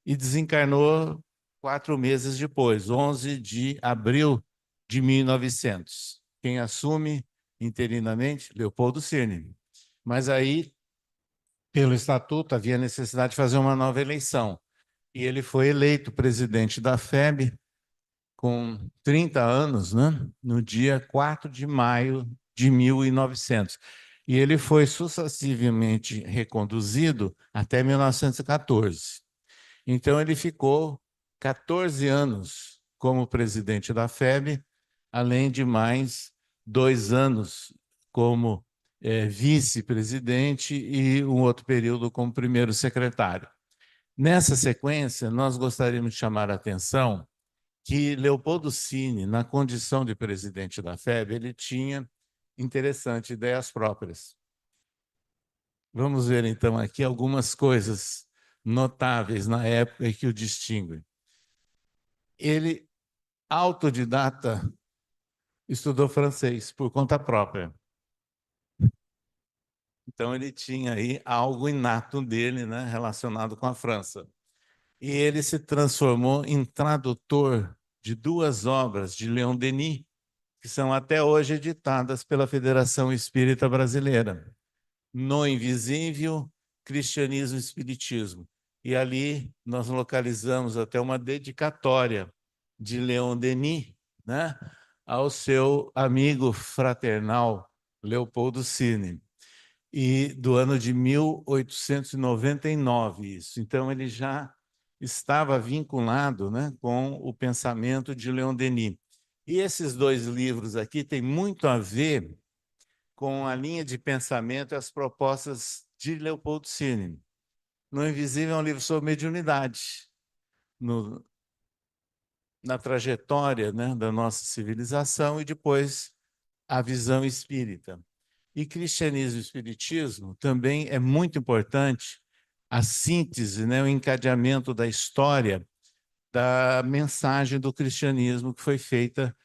E desencarnou 4 meses depois, 11 de abril de 1900. Quem assume interinamente? Leopoldo Cirne. Mas aí, pelo estatuto, havia necessidade de fazer uma nova eleição. E ele foi eleito presidente da FEB com 30 anos, né? No dia 4 de maio de 1900. E ele foi sucessivamente reconduzido até 1914. Então, ele ficou 14 anos como presidente da FEB, além de mais 2 anos como vice-presidente e um outro período como primeiro secretário. Nessa sequência, nós gostaríamos de chamar a atenção que Leopoldo Cirne, na condição de presidente da FEB, ele tinha, interessante, ideias próprias. Vamos ver, então, aqui algumas coisas notáveis na época e que o distinguem. Ele, autodidata, estudou francês por conta própria. Então, ele tinha aí algo inato dele, né, relacionado com a França. E ele se transformou em tradutor de 2 obras de Leon Denis, que são até hoje editadas pela Federação Espírita Brasileira. No Invisível, Cristianismo e Espiritismo. E ali nós localizamos até uma dedicatória de Leon Denis, né, ao seu amigo fraternal Leopoldo Cirne, e do ano de 1899 isso. Então ele já estava vinculado, né, com o pensamento de Leon Denis. E esses 2 livros aqui têm muito a ver com a linha de pensamento e as propostas de Leopoldo Cirne. No Invisível é um livro sobre mediunidade, na trajetória, né, da nossa civilização, e depois a visão espírita. E Cristianismo e Espiritismo também é muito importante a síntese, né, o encadeamento da história da mensagem do cristianismo que foi feita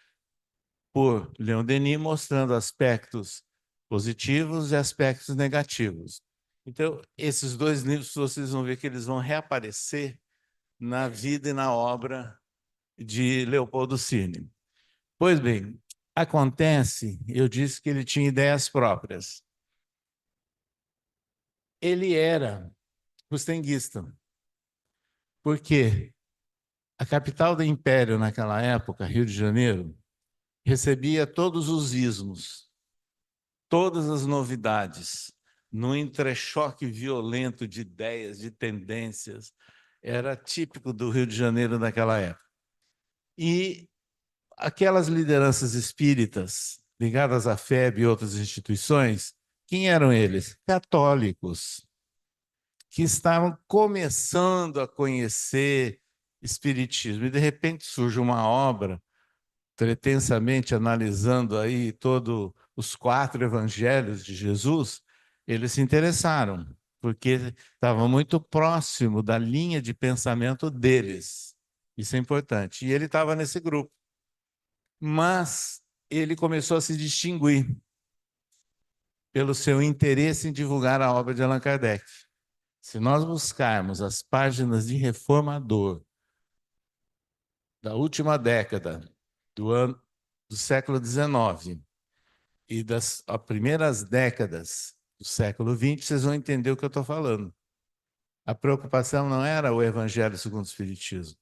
por Leon Denis, mostrando aspectos positivos e aspectos negativos. Então, esses 2 livros, vocês vão ver que eles vão reaparecer na vida e na obra de Leopoldo Cirne. Pois bem, acontece, eu disse que ele tinha ideias próprias. Ele era rustenguista, porque a capital do Império naquela época, Rio de Janeiro, recebia todos os ismos, todas as novidades, num entrechoque violento de ideias, de tendências. Era típico do Rio de Janeiro naquela época. E aquelas lideranças espíritas ligadas à FEB e outras instituições, quem eram eles? Católicos, que estavam começando a conhecer espiritismo. E, de repente, surge uma obra pretensamente analisando aí todos os 4 evangelhos de Jesus. Eles se interessaram, porque estava muito próximo da linha de pensamento deles. Isso é importante. E ele estava nesse grupo. Mas ele começou a se distinguir pelo seu interesse em divulgar a obra de Allan Kardec. Se nós buscarmos as páginas de Reformador da última década do século XIX e das primeiras décadas do século XX, vocês vão entender o que eu estou falando. A preocupação não era o Evangelho segundo o Espiritismo.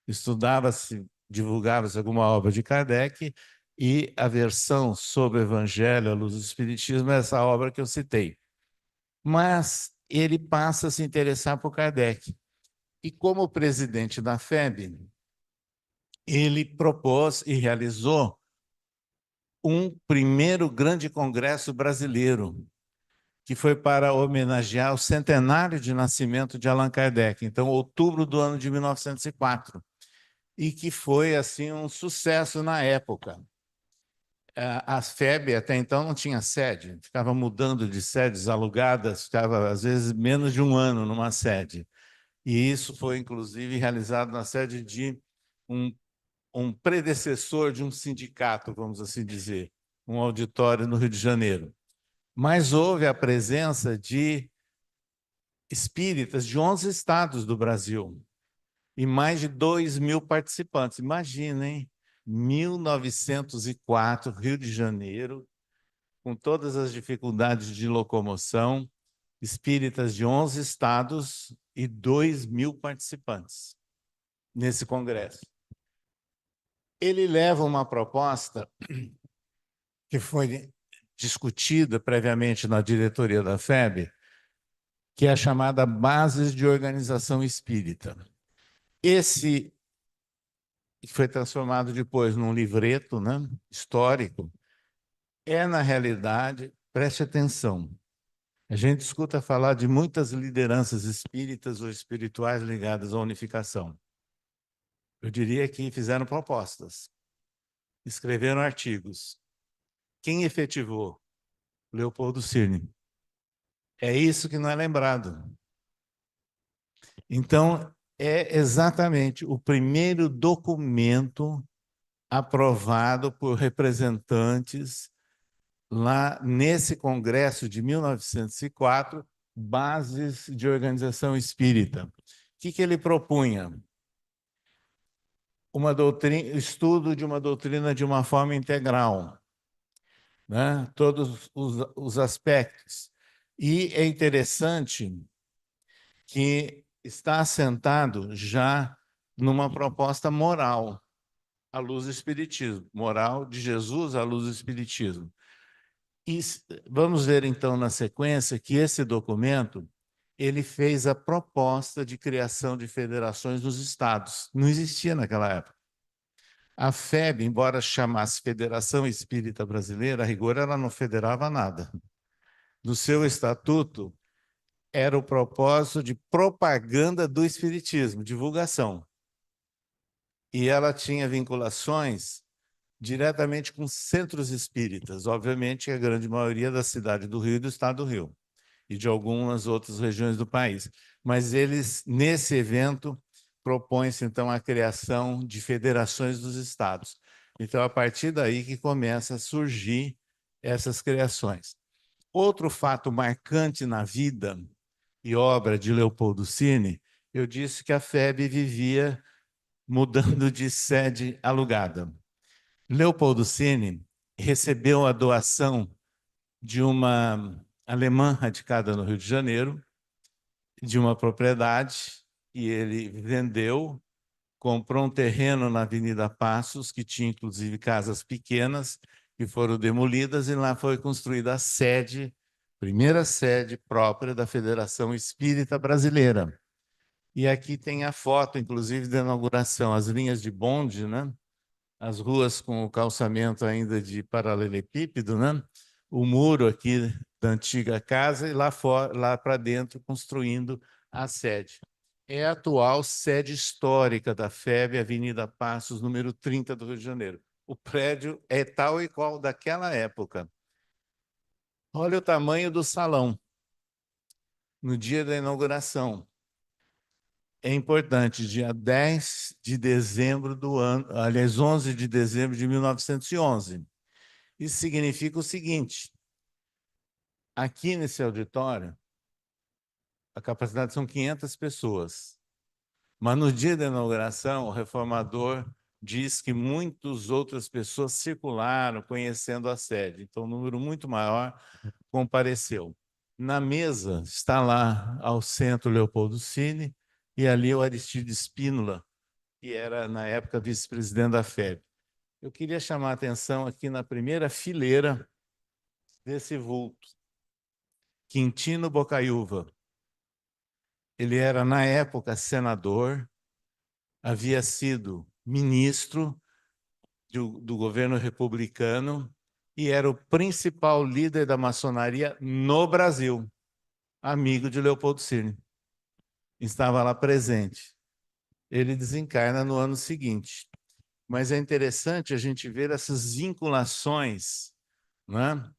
Estudava-se divulgava-se alguma obra de Kardec, e a versão sobre o Evangelho à luz do Espiritismo é essa obra que eu citei. Mas ele passa a se interessar por Kardec. E como presidente da FEB, ele propôs e realizou um primeiro grande congresso brasileiro, que foi para homenagear o centenário de nascimento de Allan Kardec, então, outubro do ano de 1904, e que foi assim um sucesso na época. A FEB até então não tinha sede, ficava mudando de sedes alugadas, ficava às vezes menos de um ano numa sede. E isso foi, inclusive, realizado na sede de um predecessor de um sindicato, vamos assim dizer, um auditório no Rio de Janeiro. Mas houve a presença de espíritas de 11 estados do Brasil e mais de 2.000 participantes. Imaginem, 1904, Rio de Janeiro, com todas as dificuldades de locomoção, espíritas de 11 estados e 2.000 participantes nesse congresso. Ele leva uma proposta que foi discutida previamente na diretoria da FEB, que é a chamada Bases de Organização Espírita. Esse foi transformado depois num livreto, né, histórico, é, na realidade, preste atenção, a gente escuta falar de muitas lideranças espíritas ou espirituais ligadas à unificação. Eu diria que fizeram propostas, escreveram artigos. Quem efetivou? Leopoldo Cirne. É isso que não é lembrado. Então, é exatamente o primeiro documento aprovado por representantes lá nesse congresso de 1904, Bases de Organização Espírita. O que ele propunha? Uma doutrina, estudo de uma doutrina de uma forma integral, né? Todos os aspectos. E é interessante que está assentado já numa proposta moral à luz do Espiritismo, moral de Jesus à luz do Espiritismo. E vamos ver, então, na sequência, que esse documento ele fez a proposta de criação de federações nos estados. Não existia naquela época. A FEB, embora chamasse Federação Espírita Brasileira, a rigor ela não federava nada. No seu estatuto, era o propósito de propaganda do espiritismo, divulgação. E ela tinha vinculações diretamente com centros espíritas, obviamente a grande maioria da cidade do Rio e do estado do Rio, e de algumas outras regiões do país. Mas eles, nesse evento, propõem-se, então, a criação de federações dos estados. Então, a partir daí que começa a surgir essas criações. Outro fato marcante na vida e obra de Leopoldo Cirne, eu disse que a FEB vivia mudando de sede alugada. Leopoldo Cirne recebeu a doação de uma alemã radicada no Rio de Janeiro, de uma propriedade, e ele vendeu, comprou um terreno na Avenida Passos, que tinha inclusive casas pequenas, que foram demolidas, e lá foi construída a sede, primeira sede própria da Federação Espírita Brasileira. E aqui tem a foto, inclusive, da inauguração, as linhas de bonde, né? As ruas com o calçamento ainda de paralelepípedo, né? O muro aqui da antiga casa e lá fora, lá para dentro, construindo a sede. É a atual sede histórica da FEB, Avenida Passos, número 30 do Rio de Janeiro. O prédio é tal e qual daquela época. Olha o tamanho do salão no dia da inauguração. É importante, dia 10 de dezembro do ano, aliás, 11 de dezembro de 1911. Isso significa o seguinte: aqui nesse auditório, a capacidade são 500 pessoas. Mas no dia da inauguração, o reformador diz que muitas outras pessoas circularam conhecendo a sede. Então, um número muito maior compareceu. Na mesa está lá ao centro Leopoldo Cirne e ali o Aristides Spínola, que era, na época, vice-presidente da FEB. Eu queria chamar a atenção aqui na primeira fileira desse vulto. Quintino Bocaiúva. Ele era, na época, senador, havia sido ministro do governo republicano e era o principal líder da maçonaria no Brasil, amigo de Leopoldo Cirne. Estava lá presente. Ele desencarna no ano seguinte. Mas é interessante a gente ver essas vinculações, né,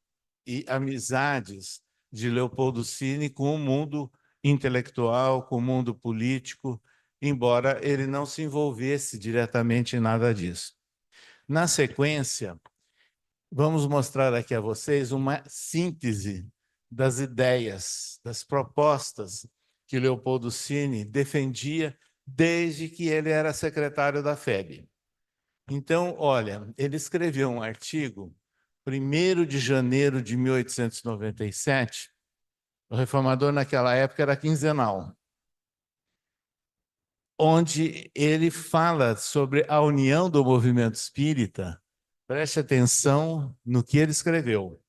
e amizades de Leopoldo Cirne com o mundo intelectual, com o mundo político, embora ele não se envolvesse diretamente em nada disso. Na sequência, vamos mostrar aqui a vocês uma síntese das ideias, das propostas que Leopoldo Cirne defendia desde que ele era secretário da FEB. Então, olha, ele escreveu um artigo, 1º de janeiro de 1897, o Reformador naquela época era quinzenal, onde ele fala sobre a união do movimento espírita. Preste atenção no que ele escreveu.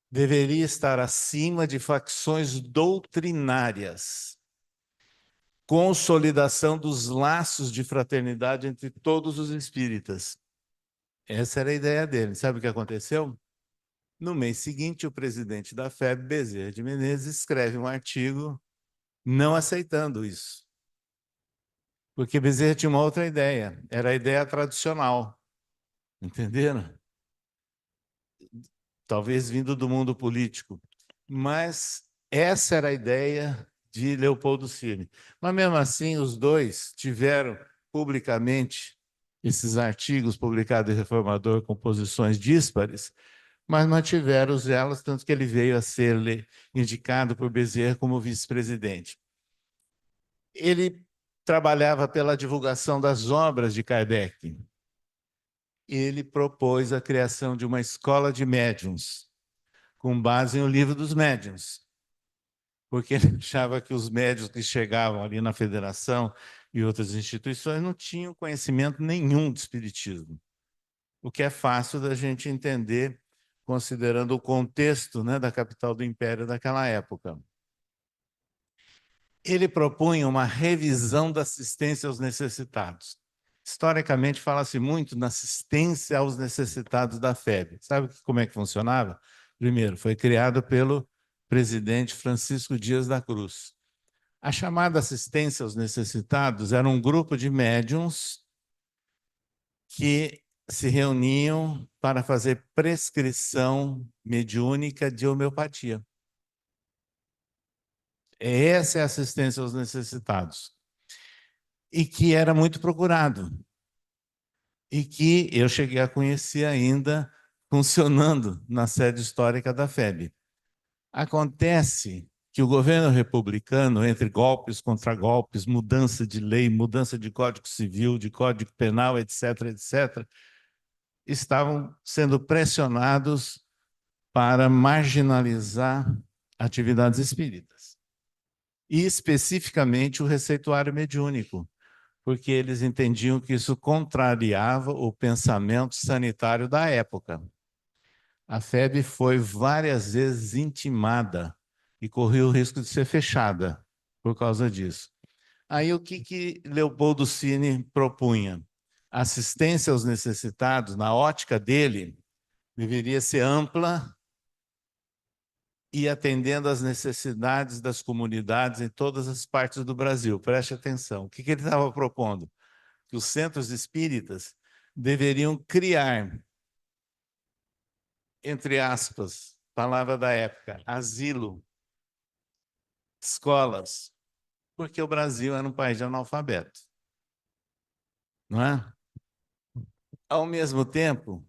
Deveria estar acima de facções doutrinárias, consolidação dos laços de fraternidade entre todos os espíritas. Essa era a ideia dele. Sabe o que aconteceu? No mês seguinte, o presidente da FEB, Bezerra de Menezes, escreve um artigo não aceitando isso. Porque Bezerra tinha uma outra ideia, era a ideia tradicional. Entenderam? Talvez vindo do mundo político. Mas essa era a ideia de Leopoldo Cirne. Mas, mesmo assim, os dois tiveram publicamente esses artigos publicados em Reformador com posições díspares, mas mantiveram os elos, tanto que ele veio a ser indicado por Bezerra como vice-presidente. Ele trabalhava pela divulgação das obras de Kardec. Ele propôs a criação de uma escola de médiuns, com base no Livro dos Médiuns, porque ele achava que os médiuns que chegavam ali na federação e outras instituições não tinham conhecimento nenhum de espiritismo, o que é fácil da gente entender, considerando o contexto, né, da capital do Império daquela época. Ele propunha uma revisão da assistência aos necessitados. Historicamente, fala-se muito na assistência aos necessitados da FEB. Sabe como é que funcionava? Primeiro, foi criado pelo presidente Francisco Dias da Cruz. A chamada assistência aos necessitados era um grupo de médiuns que se reuniam para fazer prescrição mediúnica de homeopatia. Essa é a assistência aos necessitados. E que era muito procurado. E que eu cheguei a conhecer ainda funcionando na sede histórica da FEB. Acontece que o governo republicano, entre golpes, contragolpes, mudança de lei, mudança de Código Civil, de Código Penal, etc., etc., estavam sendo pressionados para marginalizar atividades espíritas. E, especificamente, o receituário mediúnico, porque eles entendiam que isso contrariava o pensamento sanitário da época. A FEB foi várias vezes intimada e correu o risco de ser fechada por causa disso. Aí o que Leopoldo Cirne propunha? Assistência aos necessitados, na ótica dele, deveria ser ampla e atendendo às necessidades das comunidades em todas as partes do Brasil. Preste atenção. O que ele estava propondo? Que os centros espíritas deveriam criar, entre aspas, palavra da época, asilo, escolas, porque o Brasil era um país de analfabeto. Não é? Ao mesmo tempo,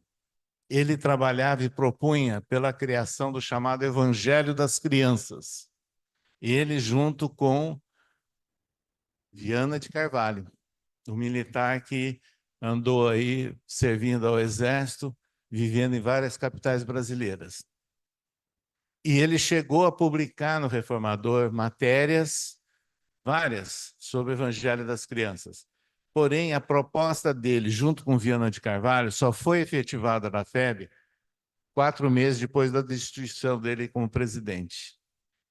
ele trabalhava e propunha pela criação do chamado Evangelho das Crianças. Ele junto com Viana de Carvalho, o militar que andou aí servindo ao Exército, vivendo em várias capitais brasileiras. E ele chegou a publicar no Reformador matérias, várias, sobre o Evangelho das Crianças. Porém, a proposta dele, junto com Viana de Carvalho, só foi efetivada na FEB 4 meses depois da destituição dele como presidente,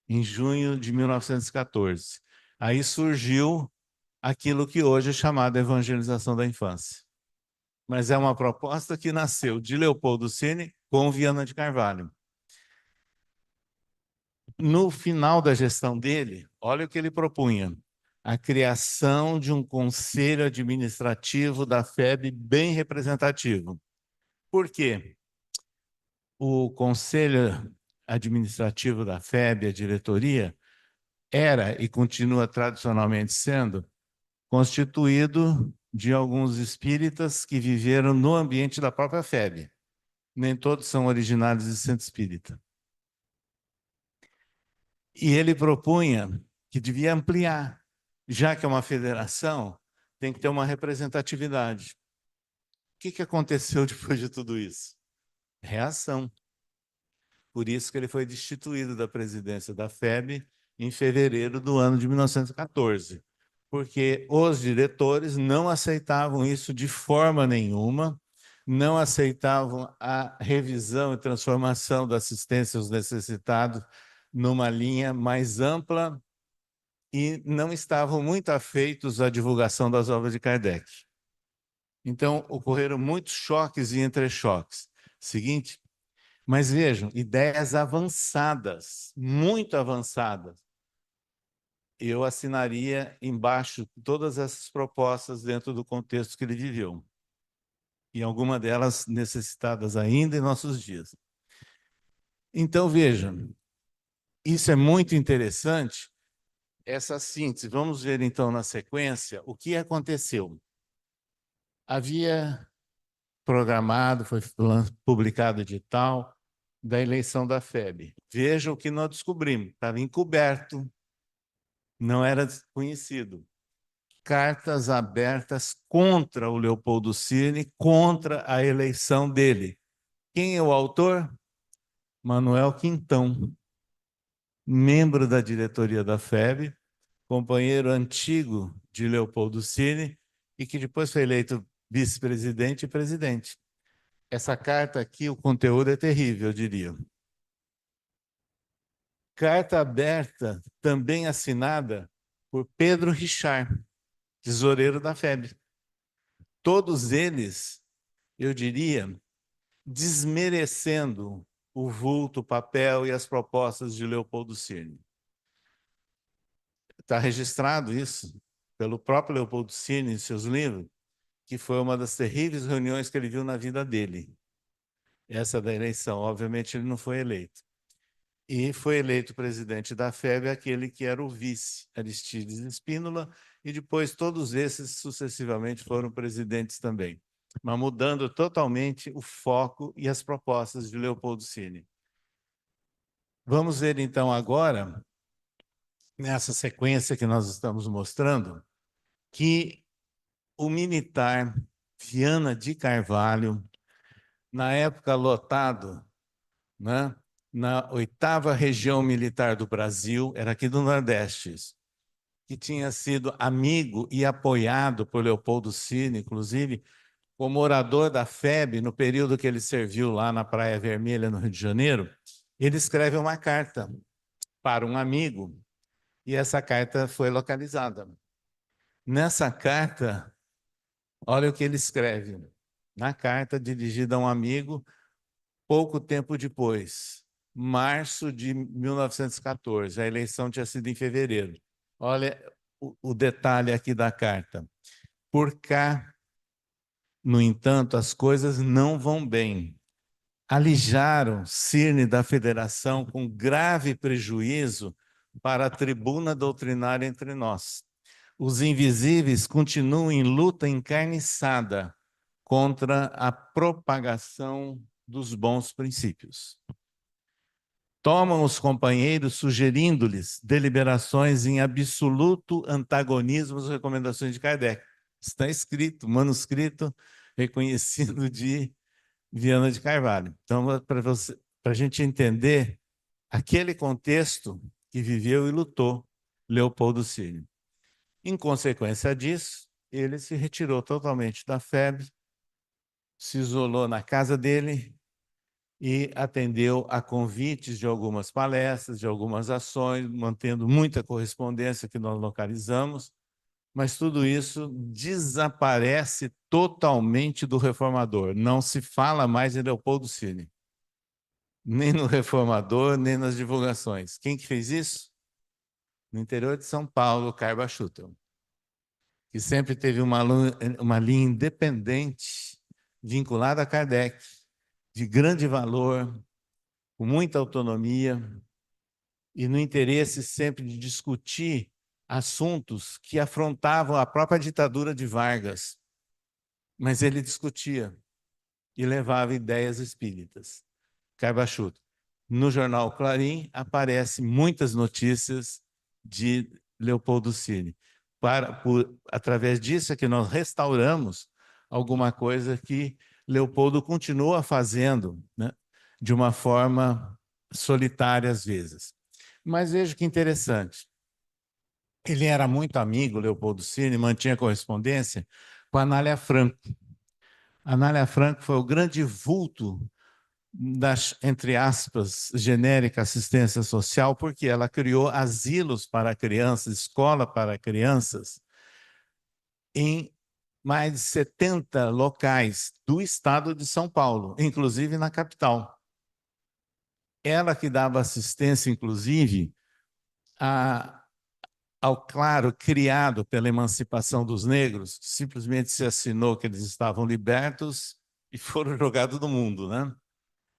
em junho de 1914. Aí surgiu aquilo que hoje é chamado evangelização da infância. Mas é uma proposta que nasceu de Leopoldo Cini com Viana de Carvalho. No final da gestão dele, olha o que ele propunha: a criação de um conselho administrativo da FEB bem representativo. Por quê? O conselho administrativo da FEB, a diretoria, era e continua tradicionalmente sendo constituído de alguns espíritas que viveram no ambiente da própria FEB. Nem todos são originários de centro espírita. E ele propunha que devia ampliar, já que é uma federação, tem que ter uma representatividade. O que aconteceu depois de tudo isso? Reação. Por isso que ele foi destituído da presidência da FEB em fevereiro do ano de 1914, porque os diretores não aceitavam isso de forma nenhuma, não aceitavam a revisão e transformação da assistência aos necessitados numa linha mais ampla e não estavam muito afeitos à divulgação das obras de Kardec. Então, ocorreram muitos choques e entrechoques. Seguinte, mas vejam, ideias avançadas, muito avançadas. Eu assinaria embaixo todas essas propostas dentro do contexto que ele viveu. E algumas delas necessitadas ainda em nossos dias. Então, vejam, isso é muito interessante, essa síntese. Vamos ver, então, na sequência, o que aconteceu. Havia programado, foi publicado edital da eleição da FEB. Vejam o que nós descobrimos. Estava encoberto, não era conhecido. Cartas abertas contra o Leopoldo Cini, contra a eleição dele. Quem é o autor? Manuel Quintão, membro da diretoria da FEB, companheiro antigo de Leopoldo Cini e que depois foi eleito vice-presidente e presidente. Essa carta aqui, o conteúdo é terrível, eu diria. Carta aberta, também assinada por Pedro Richard, tesoureiro da FEB. Todos eles, eu diria, desmerecendo o vulto, o papel e as propostas de Leopoldo Cini. Está registrado isso pelo próprio Leopoldo Cini em seus livros, que foi uma das terríveis reuniões que ele viu na vida dele. Essa da eleição. Obviamente, ele não foi eleito. E foi eleito presidente da FEB aquele que era o vice, Aristides Espínola, e depois todos esses sucessivamente foram presidentes também, mas mudando totalmente o foco e as propostas de Leopoldo Cini. Vamos ver então agora, nessa sequência que nós estamos mostrando, que o militar Viana de Carvalho, na época lotado, né, na 8ª Região Militar do Brasil, era aqui do Nordeste, que tinha sido amigo e apoiado por Leopoldo Cini, inclusive, como orador da FEB, no período que ele serviu lá na Praia Vermelha, no Rio de Janeiro, ele escreve uma carta para um amigo, e essa carta foi localizada. Nessa carta, olha o que ele escreve. Na carta dirigida a um amigo, pouco tempo depois, março de 1914, a eleição tinha sido em fevereiro. Olha o detalhe aqui da carta. Por cá, no entanto, as coisas não vão bem. Alijaram Cirne da federação com grave prejuízo para a tribuna doutrinária entre nós. Os invisíveis continuam em luta encarniçada contra a propagação dos bons princípios. Tomam os companheiros sugerindo-lhes deliberações em absoluto antagonismo às recomendações de Kardec. Está escrito, manuscrito reconhecido de Viana de Carvalho. Então, para a gente entender aquele contexto que viveu e lutou Leopoldo Cini. Em consequência disso, ele se retirou totalmente da FEB, se isolou na casa dele e atendeu a convites de algumas palestras, de algumas ações, mantendo muita correspondência que nós localizamos, mas tudo isso desaparece totalmente do Reformador. Não se fala mais em Leopoldo Cine, nem no Reformador, nem nas divulgações. Quem que fez isso? No interior de São Paulo, Carba Schutel, que sempre teve uma linha independente, vinculada a Kardec, de grande valor, com muita autonomia, e no interesse sempre de discutir assuntos que afrontavam a própria ditadura de Vargas. Mas ele discutia e levava ideias espíritas. Carba Schutel. No jornal Clarim aparecem muitas notícias de Leopoldo Cine. Através disso é que nós restauramos alguma coisa que Leopoldo continua fazendo, né, de uma forma solitária às vezes. Mas veja que interessante. Ele era muito amigo, Leopoldo Cine, mantinha correspondência com a Anália Franco. A Anália Franco foi o grande vulto da, entre aspas, genérica assistência social, porque ela criou asilos para crianças, escola para crianças, em mais de 70 locais do estado de São Paulo, inclusive na capital. Ela que dava assistência, inclusive, ao claro criado pela emancipação dos negros, simplesmente se assinou que eles estavam libertos e foram jogados do mundo, né?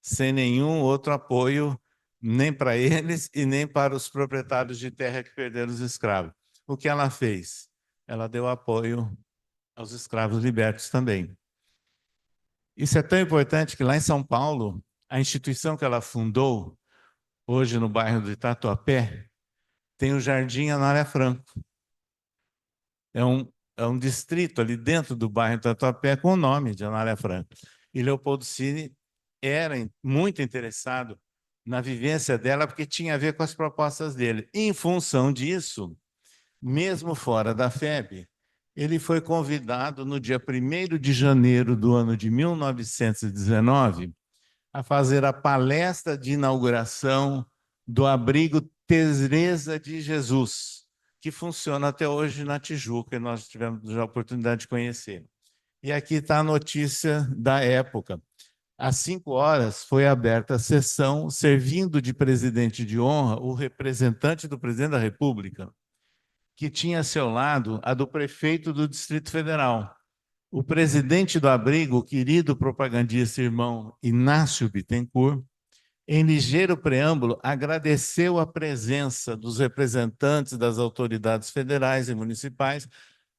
Sem nenhum outro apoio, nem para eles e nem para os proprietários de terra que perderam os escravos. O que ela fez? Ela deu apoio aos escravos libertos também. Isso é tão importante que lá em São Paulo, a instituição que ela fundou, hoje no bairro do Tatuapé, tem o Jardim Anália Franco. É um distrito ali dentro do bairro do Tatuapé com o nome de Anália Franco. E Leopoldo Cine era muito interessado na vivência dela, porque tinha a ver com as propostas dele. Em função disso, mesmo fora da FEB, ele foi convidado no dia 1º de janeiro do ano de 1919 a fazer a palestra de inauguração do abrigo Teresa de Jesus, que funciona até hoje na Tijuca, e nós tivemos já a oportunidade de conhecer. E aqui está a notícia da época. Às 5 horas foi aberta a sessão, servindo de presidente de honra o representante do presidente da República, que tinha a seu lado a do prefeito do Distrito Federal. O presidente do abrigo, o querido propagandista irmão Inácio Bittencourt, em ligeiro preâmbulo, agradeceu a presença dos representantes das autoridades federais e municipais,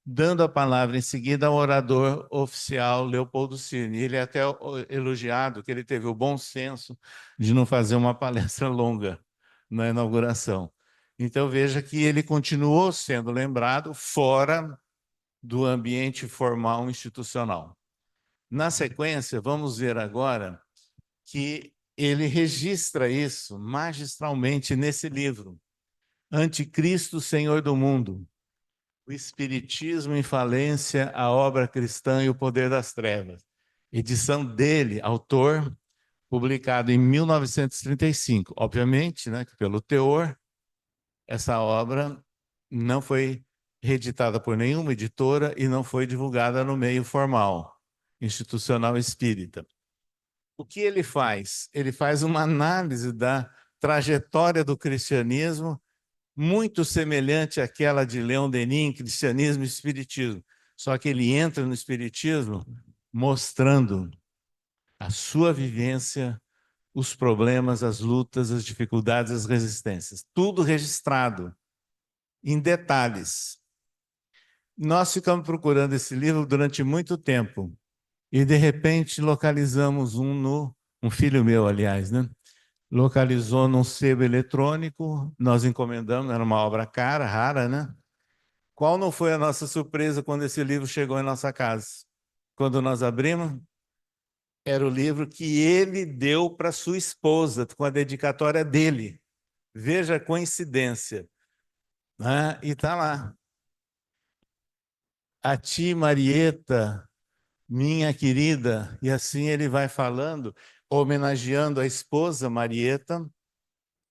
dando a palavra em seguida ao orador oficial Leopoldo Cine. Ele é até elogiado que ele teve o bom senso de não fazer uma palestra longa na inauguração. Então veja que ele continuou sendo lembrado fora do ambiente formal institucional. Na sequência, vamos ver agora que ele registra isso magistralmente nesse livro, Anticristo, Senhor do Mundo, o Espiritismo em Falência, a Obra Cristã e o Poder das Trevas. Edição dele, autor, publicado em 1935. Obviamente, né, que pelo teor, essa obra não foi reeditada por nenhuma editora e não foi divulgada no meio formal, institucional espírita. O que ele faz? Ele faz uma análise da trajetória do cristianismo muito semelhante àquela de Leon Denis em Cristianismo e Espiritismo. Só que ele entra no Espiritismo mostrando a sua vivência, os problemas, as lutas, as dificuldades, as resistências. Tudo registrado em detalhes. Nós ficamos procurando esse livro durante muito tempo e, de repente, localizamos um filho meu, aliás, né? Localizou num sebo eletrônico, nós encomendamos, era uma obra cara, rara, né? Qual não foi a nossa surpresa quando esse livro chegou em nossa casa? Quando nós abrimos, era o livro que ele deu para sua esposa, com a dedicatória dele. Veja a coincidência. Né? E está lá. a ti, Marieta, minha querida, e assim ele vai falando, homenageando a esposa Marieta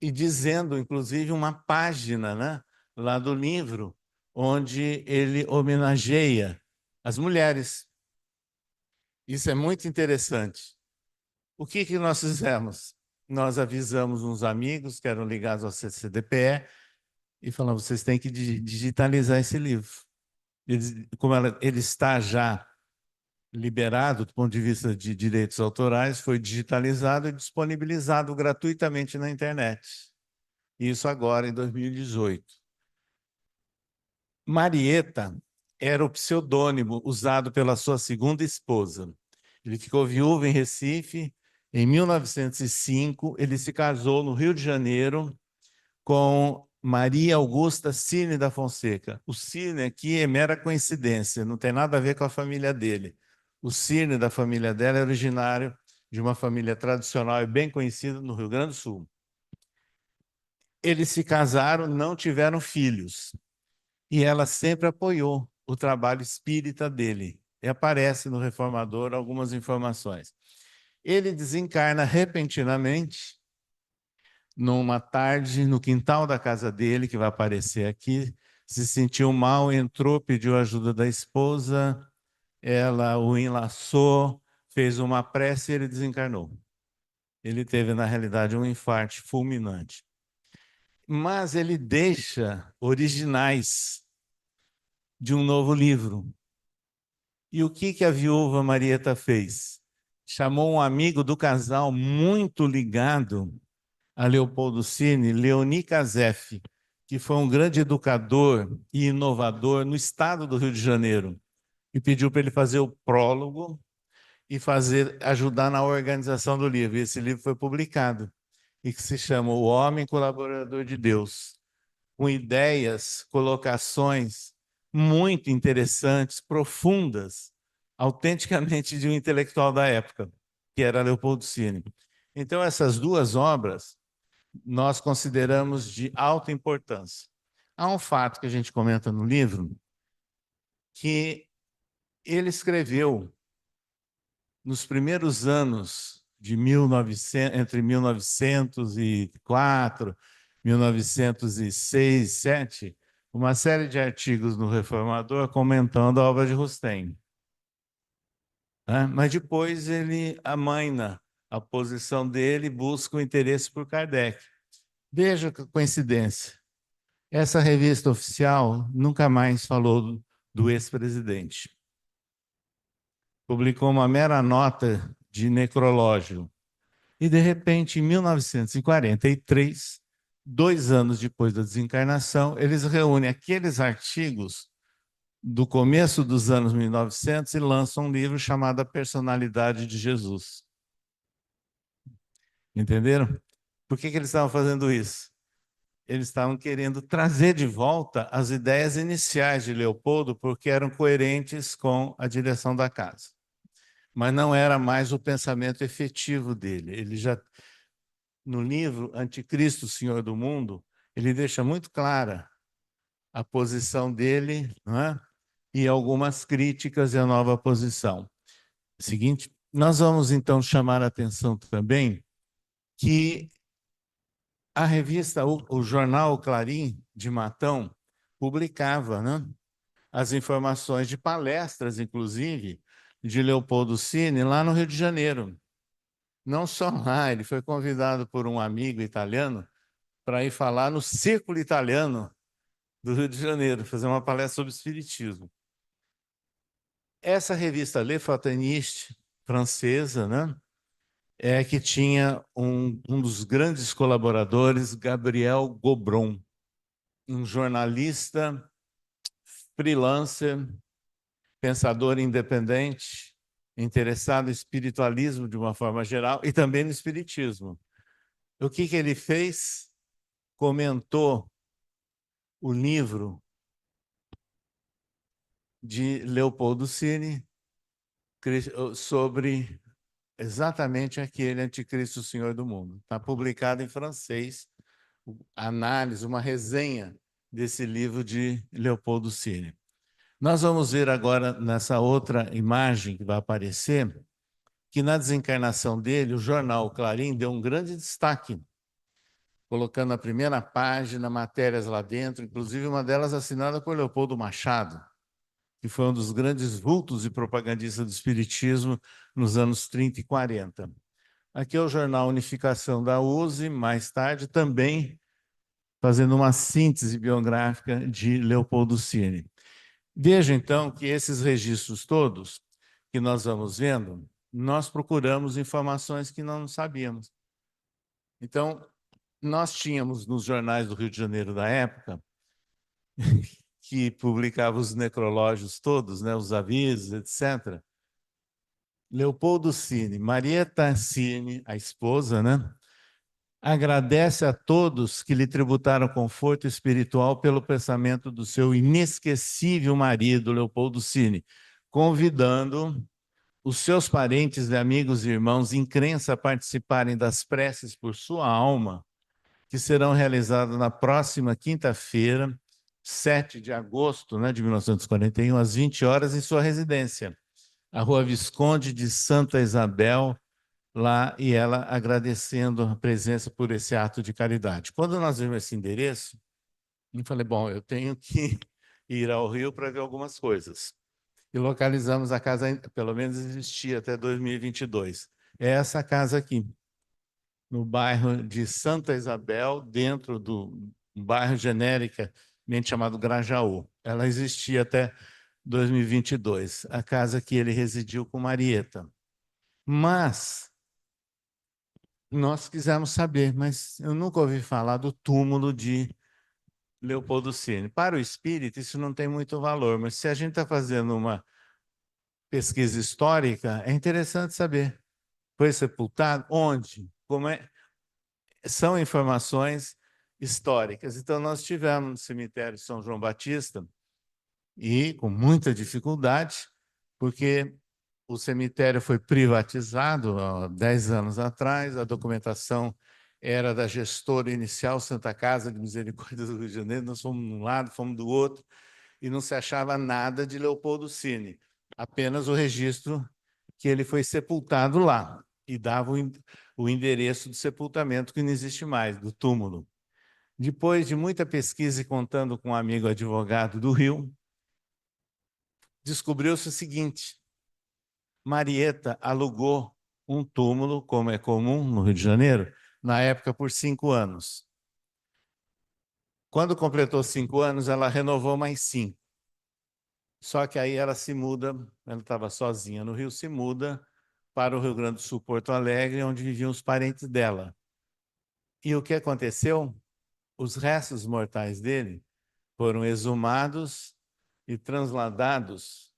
e dizendo, inclusive, uma página, né, lá do livro, onde ele homenageia as mulheres. Isso é muito interessante. O que que nós fizemos? Nós avisamos uns amigos que eram ligados ao CCDPE e falamos, vocês têm que digitalizar esse livro. Como ele está já liberado do ponto de vista de direitos autorais, foi digitalizado e disponibilizado gratuitamente na internet. Isso agora em 2018. Marieta era o pseudônimo usado pela sua segunda esposa. Ele ficou viúvo em Recife. Em 1905, ele se casou no Rio de Janeiro com Maria Augusta Cine da Fonseca. O Cine aqui é mera coincidência, não tem nada a ver com a família dele. O Cine da família dela é originário de uma família tradicional e bem conhecida no Rio Grande do Sul. Eles se casaram, não tiveram filhos. E ela sempre apoiou o trabalho espírita dele. E aparece no Reformador algumas informações. Ele desencarna repentinamente numa tarde no quintal da casa dele, que vai aparecer aqui, se sentiu mal, entrou, pediu ajuda da esposa, ela o enlaçou, fez uma prece e ele desencarnou. Ele teve, na realidade, um infarto fulminante. Mas ele deixa originais de um novo livro. E o que que a viúva Marieta fez? Chamou um amigo do casal muito ligado a Leopoldo Cine, Leoni Casef, que foi um grande educador e inovador no estado do Rio de Janeiro, e pediu para ele fazer o prólogo e ajudar na organização do livro. E esse livro foi publicado, e que se chama O Homem Colaborador de Deus, com ideias, colocações muito interessantes, profundas, autenticamente de um intelectual da época, que era Leopoldo Cine. Então, essas duas obras nós consideramos de alta importância. Há um fato que a gente comenta no livro, que ele escreveu nos primeiros anos de 1900, entre 1904, 1906, 1907, uma série de artigos no Reformador comentando a obra de Rustem. Mas depois ele amaina a posição dele e busca o interesse por Kardec. Veja que coincidência. Essa revista oficial nunca mais falou do ex-presidente. Publicou uma mera nota de necrológio. E, de repente, em 1943, 2 anos depois da desencarnação, eles reúnem aqueles artigos do começo dos anos 1900 e lançam um livro chamado A Personalidade de Jesus. Entenderam? Por que eles estavam fazendo isso? Eles estavam querendo trazer de volta as ideias iniciais de Leopoldo, porque eram coerentes com a direção da casa. Mas não era mais o pensamento efetivo dele. Ele já, no livro Anticristo, Senhor do Mundo, ele deixa muito clara a posição dele, não é? E algumas críticas à nova posição. Seguinte, nós vamos então chamar a atenção também que a revista, o jornal Clarim de Matão, publicava, né, as informações de palestras, inclusive, de Leopoldo Cine, lá no Rio de Janeiro. Não só lá, ele foi convidado por um amigo italiano para ir falar no Círculo Italiano do Rio de Janeiro, fazer uma palestra sobre espiritismo. Essa revista Le Fataniste, francesa, né, é que tinha um dos grandes colaboradores, Gabriel Gobron, um jornalista, freelancer, pensador independente, interessado em espiritualismo de uma forma geral e também no espiritismo. O que que ele fez? Comentou o livro de Leopoldo Cine sobre exatamente aquele Anticristo Senhor do Mundo. Está publicado em francês, análise, uma resenha desse livro de Leopoldo Cine. Nós vamos ver agora, nessa outra imagem que vai aparecer, que na desencarnação dele, o jornal Clarim deu um grande destaque, colocando na primeira página matérias lá dentro, inclusive uma delas assinada por Leopoldo Machado, que foi um dos grandes vultos e propagandistas do Espiritismo nos anos 30 e 40. Aqui é o jornal Unificação da USE, mais tarde também fazendo uma síntese biográfica de Leopoldo Cine. Veja, então, que esses registros todos que nós vamos vendo, nós procuramos informações que não sabíamos. Então, nós tínhamos nos jornais do Rio de Janeiro da época, que publicava os necrológios todos, né, os avisos, etc. Leopoldo Cine, Marieta Cine, a esposa, né, agradece a todos que lhe tributaram conforto espiritual pelo pensamento do seu inesquecível marido, Leopoldo Cine, convidando os seus parentes, amigos e irmãos em crença a participarem das preces por sua alma, que serão realizadas na próxima quinta-feira, 7 de agosto, né, de 1941, às 20 horas, em sua residência, a Rua Visconde de Santa Isabel, lá, e ela agradecendo a presença por esse ato de caridade. Quando nós vimos esse endereço, eu falei, bom, eu tenho que ir ao Rio para ver algumas coisas. E localizamos a casa, pelo menos existia até 2022. É essa casa aqui, no bairro de Santa Isabel, dentro do bairro genericamente chamado Grajaú. Ela existia até 2022, a casa que ele residiu com Marieta. Mas nós quisemos saber, mas eu nunca ouvi falar do túmulo de Leopoldo Cine. Para o espírito, isso não tem muito valor, mas se a gente está fazendo uma pesquisa histórica, é interessante saber. Foi sepultado? Onde? Como é? São informações históricas. Então, nós tivemos no cemitério de São João Batista, e com muita dificuldade, porque o cemitério foi privatizado há 10 anos atrás, a documentação era da gestora inicial Santa Casa de Misericórdia do Rio de Janeiro, nós fomos de um lado, fomos do outro, e não se achava nada de Leopoldo Cine, apenas o registro que ele foi sepultado lá, e dava o endereço do sepultamento, que não existe mais, do túmulo. Depois de muita pesquisa e contando com um amigo advogado do Rio, descobriu-se o seguinte: Marieta alugou um túmulo, como é comum no Rio de Janeiro, na época por 5 anos. Quando completou 5 anos, ela renovou mais 5. Só que aí ela se muda, ela estava sozinha no Rio, se muda para o Rio Grande do Sul, Porto Alegre, onde viviam os parentes dela. E o que aconteceu? Os restos mortais dele foram exumados e transladados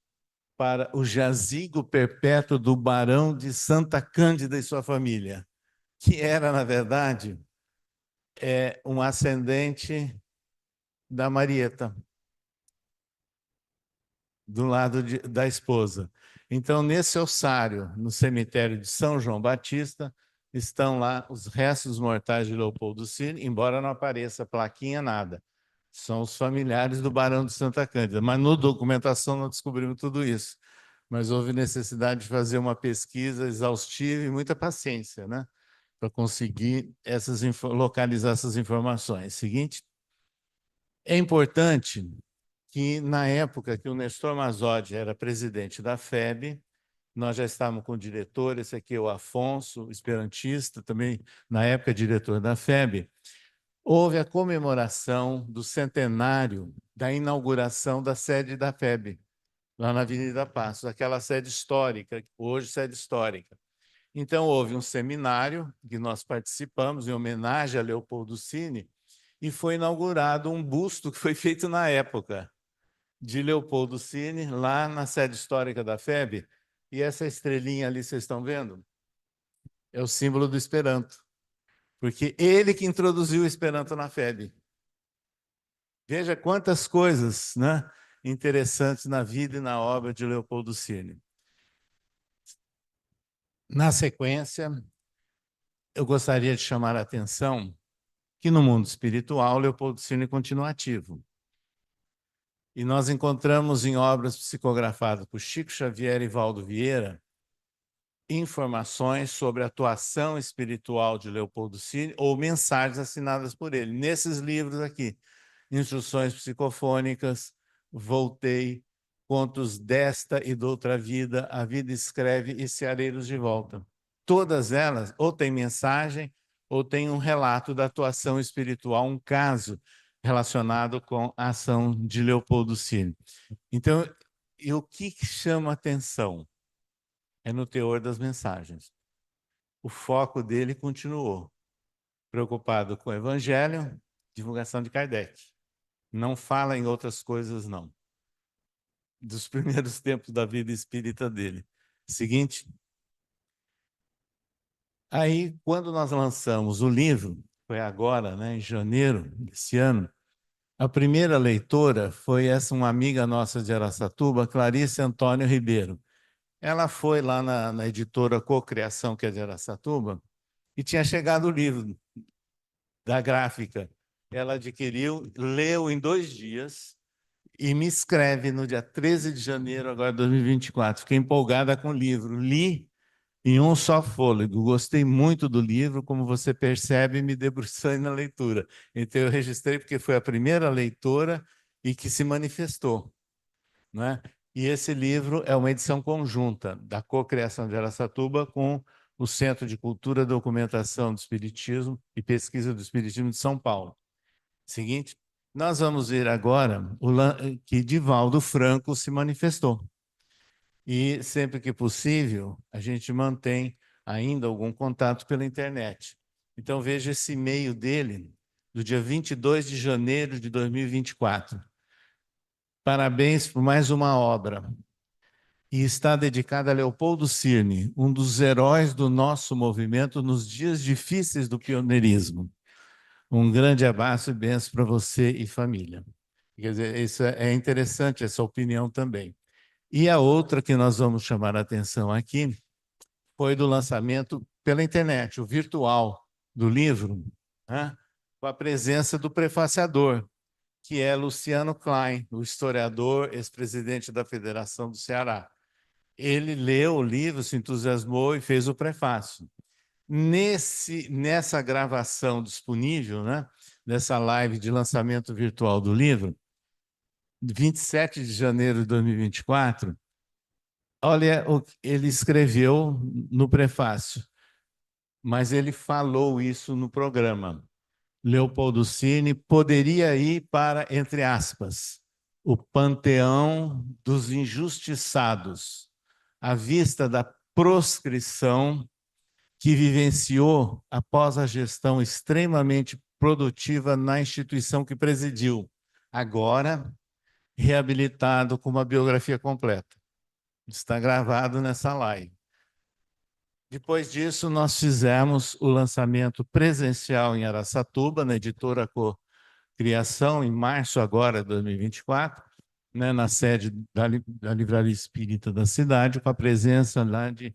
para o jazigo perpétuo do Barão de Santa Cândida e sua família, que era, na verdade, um ascendente da Marieta, do lado da esposa. Então, nesse ossário, no cemitério de São João Batista, estão lá os restos mortais de Leopoldo Cine, embora não apareça plaquinha, nada. São os familiares do Barão de Santa Cândida. Mas na documentação não descobrimos tudo isso. Mas houve necessidade de fazer uma pesquisa exaustiva e muita paciência, né, para conseguir localizar essas informações. Seguinte, é importante que, na época que o Nestor Mazzodi era presidente da FEB, nós já estávamos com o diretor, esse aqui é o Afonso, esperantista, também, na época, diretor da FEB, houve a comemoração do centenário da inauguração da sede da FEB, lá na Avenida Passos, aquela sede histórica, hoje sede histórica. Então, houve um seminário que nós participamos, em homenagem a Leopoldo Cine, e foi inaugurado um busto que foi feito na época, de Leopoldo Cine, lá na sede histórica da FEB. E essa estrelinha ali, vocês estão vendo? É o símbolo do Esperanto, porque ele que introduziu o Esperanto na FEB. Veja quantas coisas, né, interessantes na vida e na obra de Leopoldo Cine. Na sequência, eu gostaria de chamar a atenção que no mundo espiritual, Leopoldo Cine continua ativo. E nós encontramos em obras psicografadas por Chico Xavier e Valdo Vieira informações sobre a atuação espiritual de Leopoldo Cine ou mensagens assinadas por ele. Nesses livros aqui, Instruções Psicofônicas, Voltei, Contos desta e doutra vida, A Vida Escreve e Ceareiros de Volta. Todas elas ou têm mensagem ou têm um relato da atuação espiritual, um caso relacionado com a ação de Leopoldo Cine. Então, e o que chama atenção? É no teor das mensagens. O foco dele continuou, preocupado com o Evangelho, divulgação de Kardec. Não fala em outras coisas, não. Dos primeiros tempos da vida espírita dele. Seguinte. Aí, quando nós lançamos o livro, foi agora, né, em janeiro desse ano, a primeira leitora foi uma amiga nossa de Araçatuba, Clarice Antônio Ribeiro. Ela foi lá na editora Cocriação, que é de Araçatuba, e tinha chegado o livro da gráfica. Ela adquiriu, leu em 2 dias e me escreve no dia 13 de janeiro agora de 2024. Fiquei empolgada com o livro. Li em um só fôlego. Gostei muito do livro, como você percebe, me debruçei na leitura. Então eu registrei porque foi a primeira leitora e que se manifestou, né? E esse livro é uma edição conjunta da Cocriação de Araçatuba com o Centro de Cultura e Documentação do Espiritismo e Pesquisa do Espiritismo de São Paulo. Seguinte, nós vamos ver agora que Divaldo Franco se manifestou. E sempre que possível, a gente mantém ainda algum contato pela internet. Então veja esse e-mail dele, do dia 22 de janeiro de 2024. Parabéns por mais uma obra. E está dedicada a Leopoldo Cirne, um dos heróis do nosso movimento nos dias difíceis do pioneirismo. Um grande abraço e bênção para você e família. Quer dizer, isso é interessante, essa opinião também. E a outra que nós vamos chamar a atenção aqui foi do lançamento pela internet, o virtual do livro, né, com a presença do prefaciador, que é Luciano Klein, o historiador, ex-presidente da Federação do Ceará. Ele leu o livro, se entusiasmou e fez o prefácio. Nessa gravação disponível, né, nessa live de lançamento virtual do livro, 27 de janeiro de 2024, olha o que ele escreveu no prefácio, mas ele falou isso no programa. Leopoldo Cirne poderia ir para, entre aspas, o panteão dos injustiçados, à vista da proscrição que vivenciou após a gestão extremamente produtiva na instituição que presidiu, agora reabilitado com uma biografia completa. Está gravado nessa live. Depois disso, nós fizemos o lançamento presencial em Araçatuba, na editora Cocriação, em março agora de 2024, né, na sede da Livraria Espírita da cidade, com a presença lá de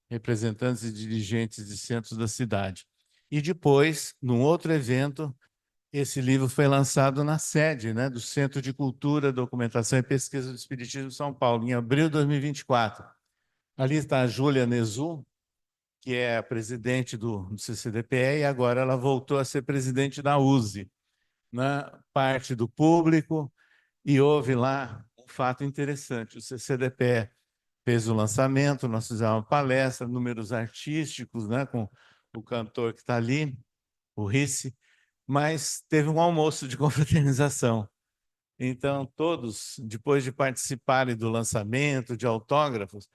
representantes e dirigentes de centros da cidade. E depois, num outro evento, esse livro foi lançado na sede, né, do Centro de Cultura, Documentação e Pesquisa do Espiritismo de São Paulo, em abril de 2024. Ali está a Júlia Nezu, que é a presidente do CCDPE, e agora ela voltou a ser presidente da USE, né, parte do público, e houve lá um fato interessante. O CCDPE fez o lançamento, nós fizemos uma palestra, números artísticos, né, com o cantor que está ali, o Risse, mas teve um almoço de confraternização. Então, todos, depois de participarem do lançamento, de autógrafos,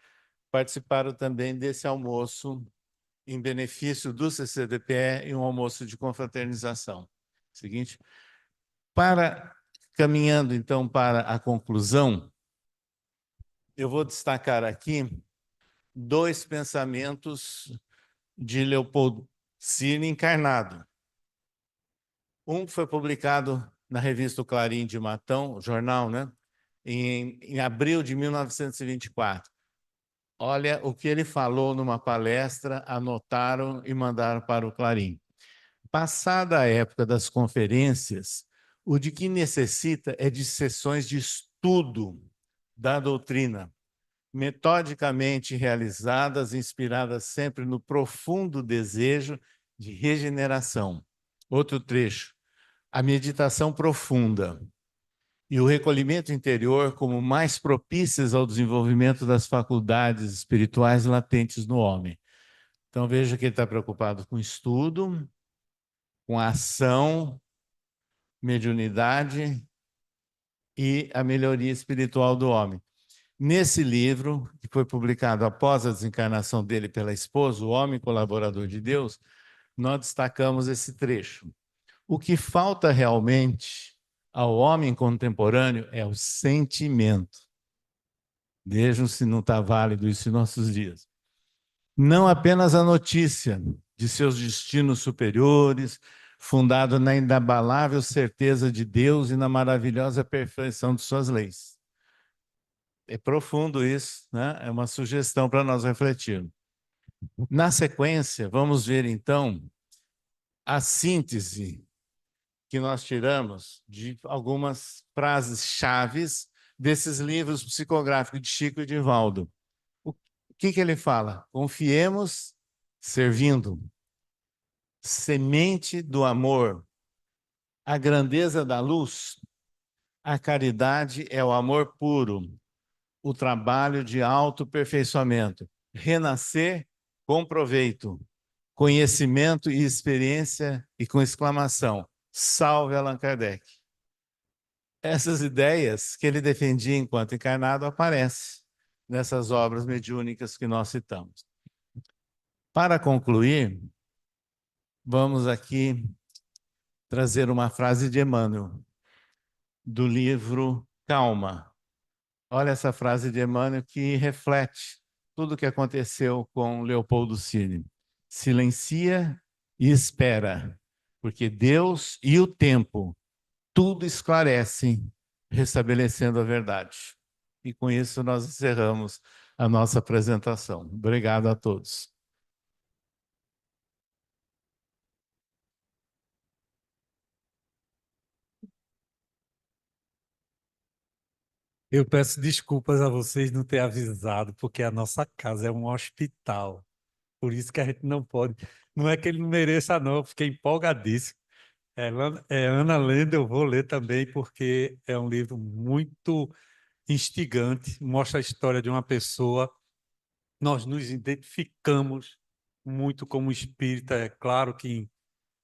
participaram também desse almoço em benefício do CCDPE e um almoço de confraternização. Seguinte, caminhando então para a conclusão, eu vou destacar aqui 2 pensamentos de Leopoldo Cirne encarnado. Um foi publicado na revista O Clarim de Matão, jornal, né? Em abril de 1924. Olha o que ele falou numa palestra, anotaram e mandaram para o Clarim. Passada a época das conferências, o de que necessita é de sessões de estudo da doutrina, metodicamente realizadas, inspiradas sempre no profundo desejo de regeneração. Outro trecho, a meditação profunda e o recolhimento interior como mais propícias ao desenvolvimento das faculdades espirituais latentes no homem. Então veja que ele está preocupado com estudo, com ação, mediunidade e a melhoria espiritual do homem. Nesse livro, que foi publicado após a desencarnação dele pela esposa, O Homem Colaborador de Deus, nós destacamos esse trecho. O que falta realmente ao homem contemporâneo é o sentimento. Vejam se não está válido isso em nossos dias. Não apenas a notícia de seus destinos superiores, fundado na inabalável certeza de Deus e na maravilhosa perfeição de suas leis. É profundo isso, né? É uma sugestão para nós refletirmos. Na sequência, vamos ver então a síntese que nós tiramos de algumas frases chaves desses livros psicográficos de Chico e de Valdo. O que ele fala? Confiemos servindo. Semente do amor. A grandeza da luz. A caridade é o amor puro. O trabalho de autoaperfeiçoamento. Renascer com proveito. Conhecimento e experiência e com exclamação. Salve Allan Kardec. Essas ideias que ele defendia enquanto encarnado aparecem nessas obras mediúnicas que nós citamos. Para concluir, vamos aqui trazer uma frase de Emmanuel, do livro Calma. Olha essa frase de Emmanuel que reflete tudo o que aconteceu com Leopoldo Cine. Silencia e espera, porque Deus e o tempo tudo esclarecem, restabelecendo a verdade. E com isso nós encerramos a nossa apresentação. Obrigado a todos. Eu peço desculpas a vocês não ter avisado, porque a nossa casa é um hospital. Por isso que a gente não pode. Não é que ele não mereça, não. Eu fiquei empolgadíssimo. Ana lendo, eu vou ler também, porque é um livro muito instigante, mostra a história de uma pessoa. Nós nos identificamos muito como espírita, é claro que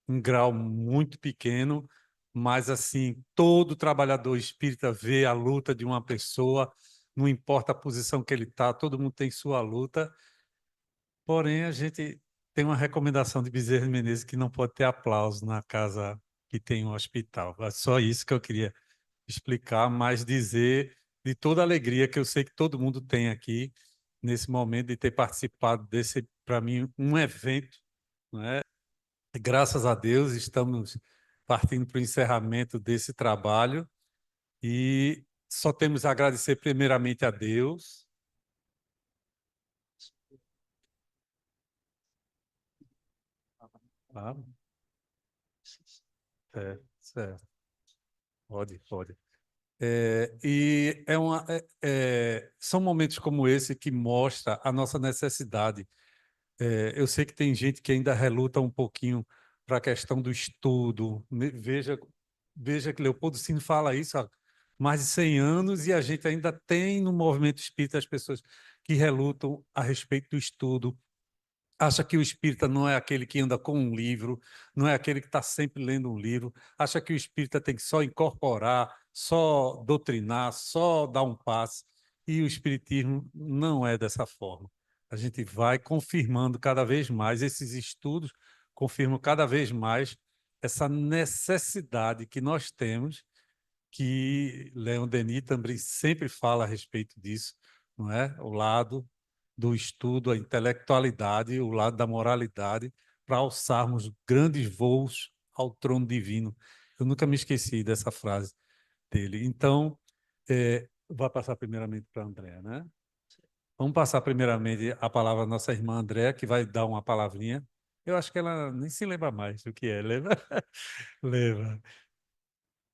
em grau muito pequeno, mas assim, todo trabalhador espírita vê a luta de uma pessoa, não importa a posição que ele está, todo mundo tem sua luta. Porém, a gente tem uma recomendação de Bezerra de Menezes que não pode ter aplauso na casa que tem um hospital. É só isso que eu queria explicar, mas dizer de toda a alegria que eu sei que todo mundo tem aqui nesse momento de ter participado desse, para mim, um evento, né? Graças a Deus, estamos partindo para o encerramento desse trabalho e só temos a agradecer primeiramente a Deus. Claro. Certo. Pode, pode. São momentos como esse que mostra a nossa necessidade. Eu sei que tem gente que ainda reluta um pouquinho para a questão do estudo. Veja que Leopoldo Cine fala isso há mais de 100 anos e a gente ainda tem no movimento espírita as pessoas que relutam a respeito do estudo. Acha que o espírita não é aquele que anda com um livro, não é aquele que está sempre lendo um livro. Acha que o espírita tem que só incorporar, só doutrinar, só dar um passe. E o espiritismo não é dessa forma. A gente vai confirmando cada vez mais, esses estudos confirmam cada vez mais essa necessidade que nós temos, que Leon Denis também sempre fala a respeito disso, não é? O lado do estudo, a intelectualidade, o lado da moralidade, para alçarmos grandes voos ao trono divino. Eu nunca me esqueci dessa frase dele. Então, vou passar primeiramente para a Andréa, né? Vamos passar primeiramente a palavra à nossa irmã Andréa, que vai dar uma palavrinha. Eu acho que ela nem se lembra mais do que é. Lembra? Lembra.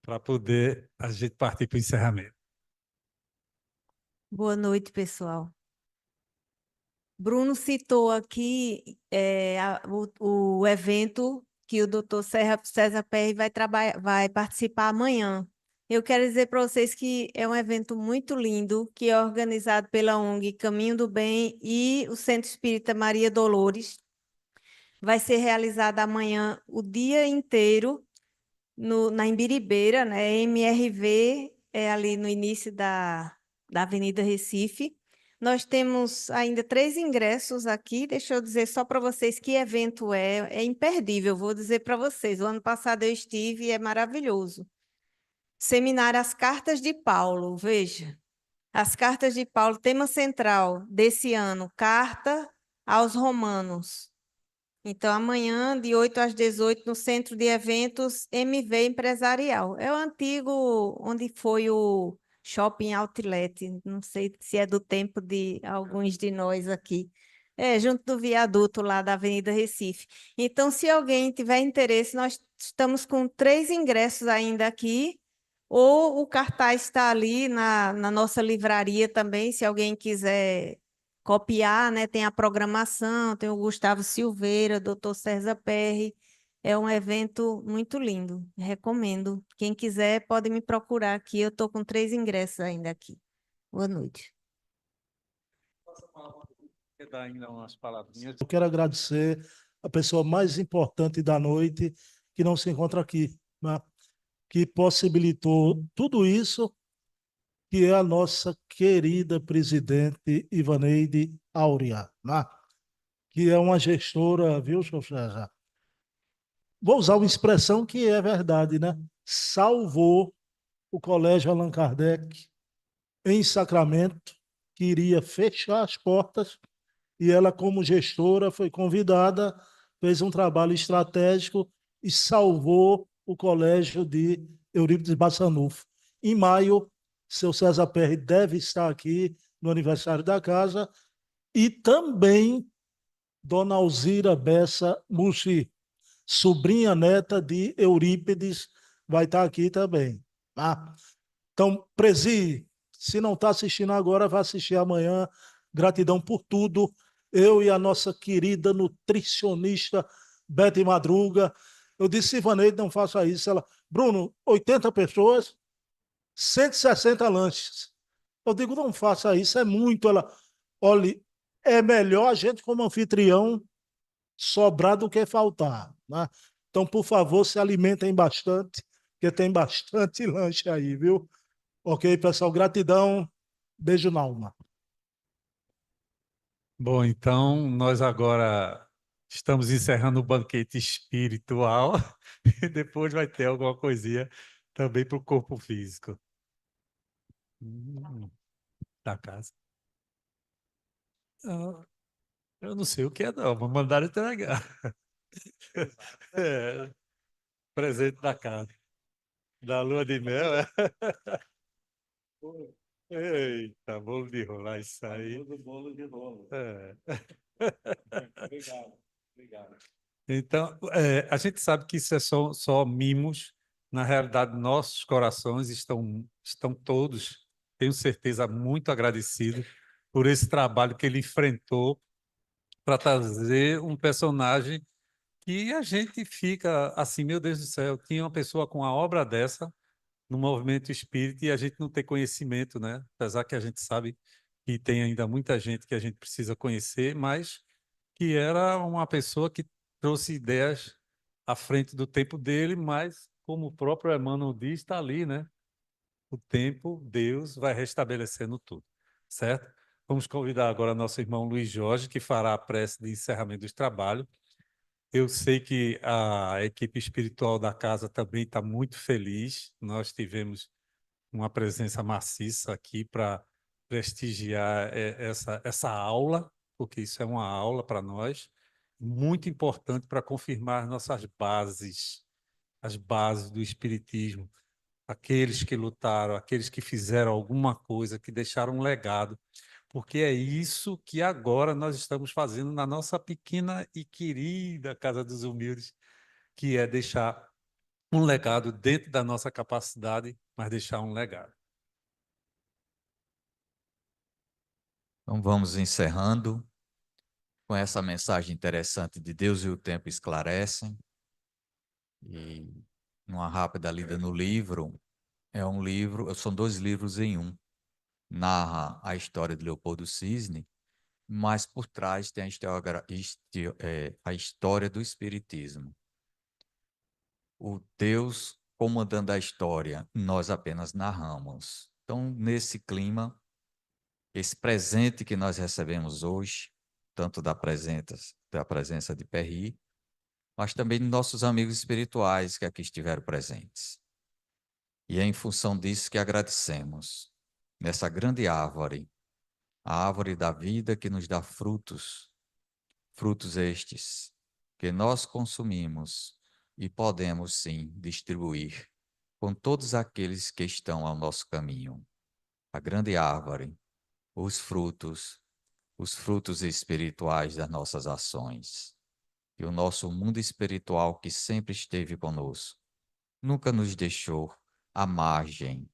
Para poder a gente partir para o encerramento. Boa noite, pessoal. Bruno citou aqui o evento que o doutor César Perry vai participar amanhã. Eu quero dizer para vocês que é um evento muito lindo, que é organizado pela ONG Caminho do Bem e o Centro Espírita Maria Dolores. Vai ser realizado amanhã o dia inteiro na Imbiribeira, né? MRV é ali no início da Avenida Recife. Nós temos ainda 3 ingressos aqui. Deixa eu dizer só para vocês que evento é imperdível, vou dizer para vocês. O ano passado eu estive e é maravilhoso. Seminário As Cartas de Paulo, veja. As Cartas de Paulo, tema central desse ano, Carta aos Romanos. Então, amanhã, de 8 às 18, no Centro de Eventos MV Empresarial. É o antigo, onde foi o Shopping Outlet. Não sei se é do tempo de alguns de nós aqui. É, junto do viaduto lá da Avenida Recife. Então, se alguém tiver interesse, nós estamos com 3 ingressos ainda aqui, ou o cartaz está ali na nossa livraria também, se alguém quiser copiar, né? Tem a programação, tem o Gustavo Silveira, doutor César Perry. É um evento muito lindo, recomendo. Quem quiser pode me procurar aqui, eu estou com 3 ingressos ainda aqui. Boa noite. Quer dar ainda umas palavrinhas? Eu quero agradecer a pessoa mais importante da noite que não se encontra aqui, né? Que possibilitou tudo isso, que é a nossa querida presidente Ivaneide Áurea, né? Que é uma gestora, viu, senhor César? Vou usar uma expressão que é verdade, né? Salvou o Colégio Allan Kardec em Sacramento, que iria fechar as portas, e ela, como gestora, foi convidada, fez um trabalho estratégico e salvou o Colégio de Eurípides Bassanufo. Em maio, seu César Perry deve estar aqui no aniversário da casa, e também Dona Alzira Bessa Mussi, sobrinha neta de Eurípides, vai estar aqui também. Tá? Então, Presi, se não está assistindo agora, vai assistir amanhã. Gratidão por tudo. Eu e a nossa querida nutricionista Bete Madruga. Eu disse, Ivaneide, não faça isso. Ela, Bruno, 80 pessoas, 160 lanches. Eu digo, não faça isso, é muito. Ela, olhe, é melhor a gente, como anfitrião, sobrar do que faltar, né? Então, por favor, se alimentem bastante, porque tem bastante lanche aí, viu? Ok, pessoal, gratidão. Beijo na alma. Bom, então nós agora estamos encerrando o banquete espiritual e depois vai ter alguma coisinha também para o corpo físico. Da casa. Ah, eu não sei o que é, não, mas mandaram entregar. É, presente da casa. Da lua de mel, é? Eita, bolo de rolar isso aí. Bolo de rolo. É. Obrigado, obrigado. Então, a gente sabe que isso é só mimos. Na realidade, nossos corações estão todos, tenho certeza, muito agradecidos por esse trabalho que ele enfrentou para trazer um personagem que a gente fica assim, meu Deus do céu, tinha uma pessoa com a obra dessa no movimento espírita e a gente não tem conhecimento, né? Apesar que a gente sabe que tem ainda muita gente que a gente precisa conhecer, mas que era uma pessoa que trouxe ideias à frente do tempo dele, mas como o próprio Emmanuel diz, está ali, né? O tempo, Deus vai restabelecendo tudo, certo? Vamos convidar agora nosso irmão Luiz Jorge, que fará a prece de encerramento dos trabalhos. Eu sei que a equipe espiritual da casa também está muito feliz. Nós tivemos uma presença maciça aqui para prestigiar essa aula, porque isso é uma aula para nós, muito importante para confirmar nossas bases, as bases do Espiritismo, aqueles que lutaram, aqueles que fizeram alguma coisa, que deixaram um legado, porque é isso que agora nós estamos fazendo na nossa pequena e querida Casa dos Humildes, que é deixar um legado dentro da nossa capacidade, mas deixar um legado. Então vamos encerrando com essa mensagem interessante de Deus e o Tempo Esclarecem. E uma rápida lida no livro, são 2 livros em um. Narra a história de Leopoldo Cisne, mas por trás tem a história do Espiritismo. O Deus comandando a história, nós apenas narramos. Então, nesse clima, esse presente que nós recebemos hoje, tanto da presença de Perry, mas também de nossos amigos espirituais que aqui estiveram presentes. E é em função disso que agradecemos, nessa grande árvore, a árvore da vida que nos dá frutos, frutos estes que nós consumimos e podemos sim distribuir com todos aqueles que estão ao nosso caminho. A grande árvore, os frutos espirituais das nossas ações. E o nosso mundo espiritual que sempre esteve conosco, nunca nos deixou à margem.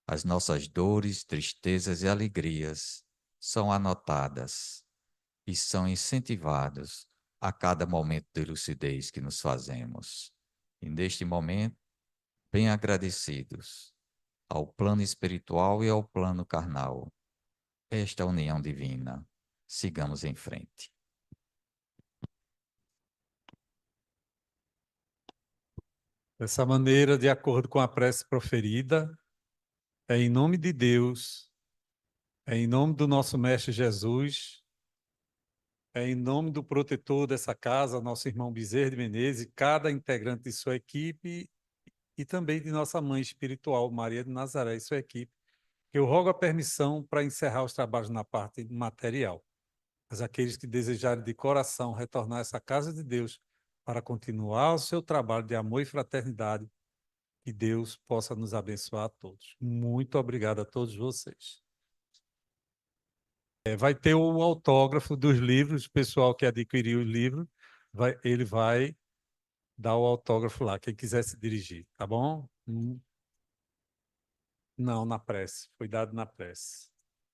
As nossas dores, tristezas e alegrias são anotadas e são incentivados a cada momento de lucidez que nos fazemos. E neste momento, bem agradecidos ao plano espiritual e ao plano carnal, esta união divina. Sigamos em frente. Dessa maneira, de acordo com a prece proferida, é em nome de Deus, é em nome do nosso Mestre Jesus, é em nome do protetor dessa casa, nosso irmão Bezerra de Menezes, e cada integrante de sua equipe, e também de nossa mãe espiritual, Maria de Nazaré e sua equipe, que eu rogo a permissão para encerrar os trabalhos na parte material. Mas aqueles que desejarem de coração retornar a essa casa de Deus para continuar o seu trabalho de amor e fraternidade, que Deus possa nos abençoar a todos. Muito obrigado a todos vocês. Vai ter o autógrafo dos livros, o pessoal que adquiriu o livro, ele vai dar o autógrafo lá, quem quiser se dirigir, tá bom? Não, na prece, foi dado na prece.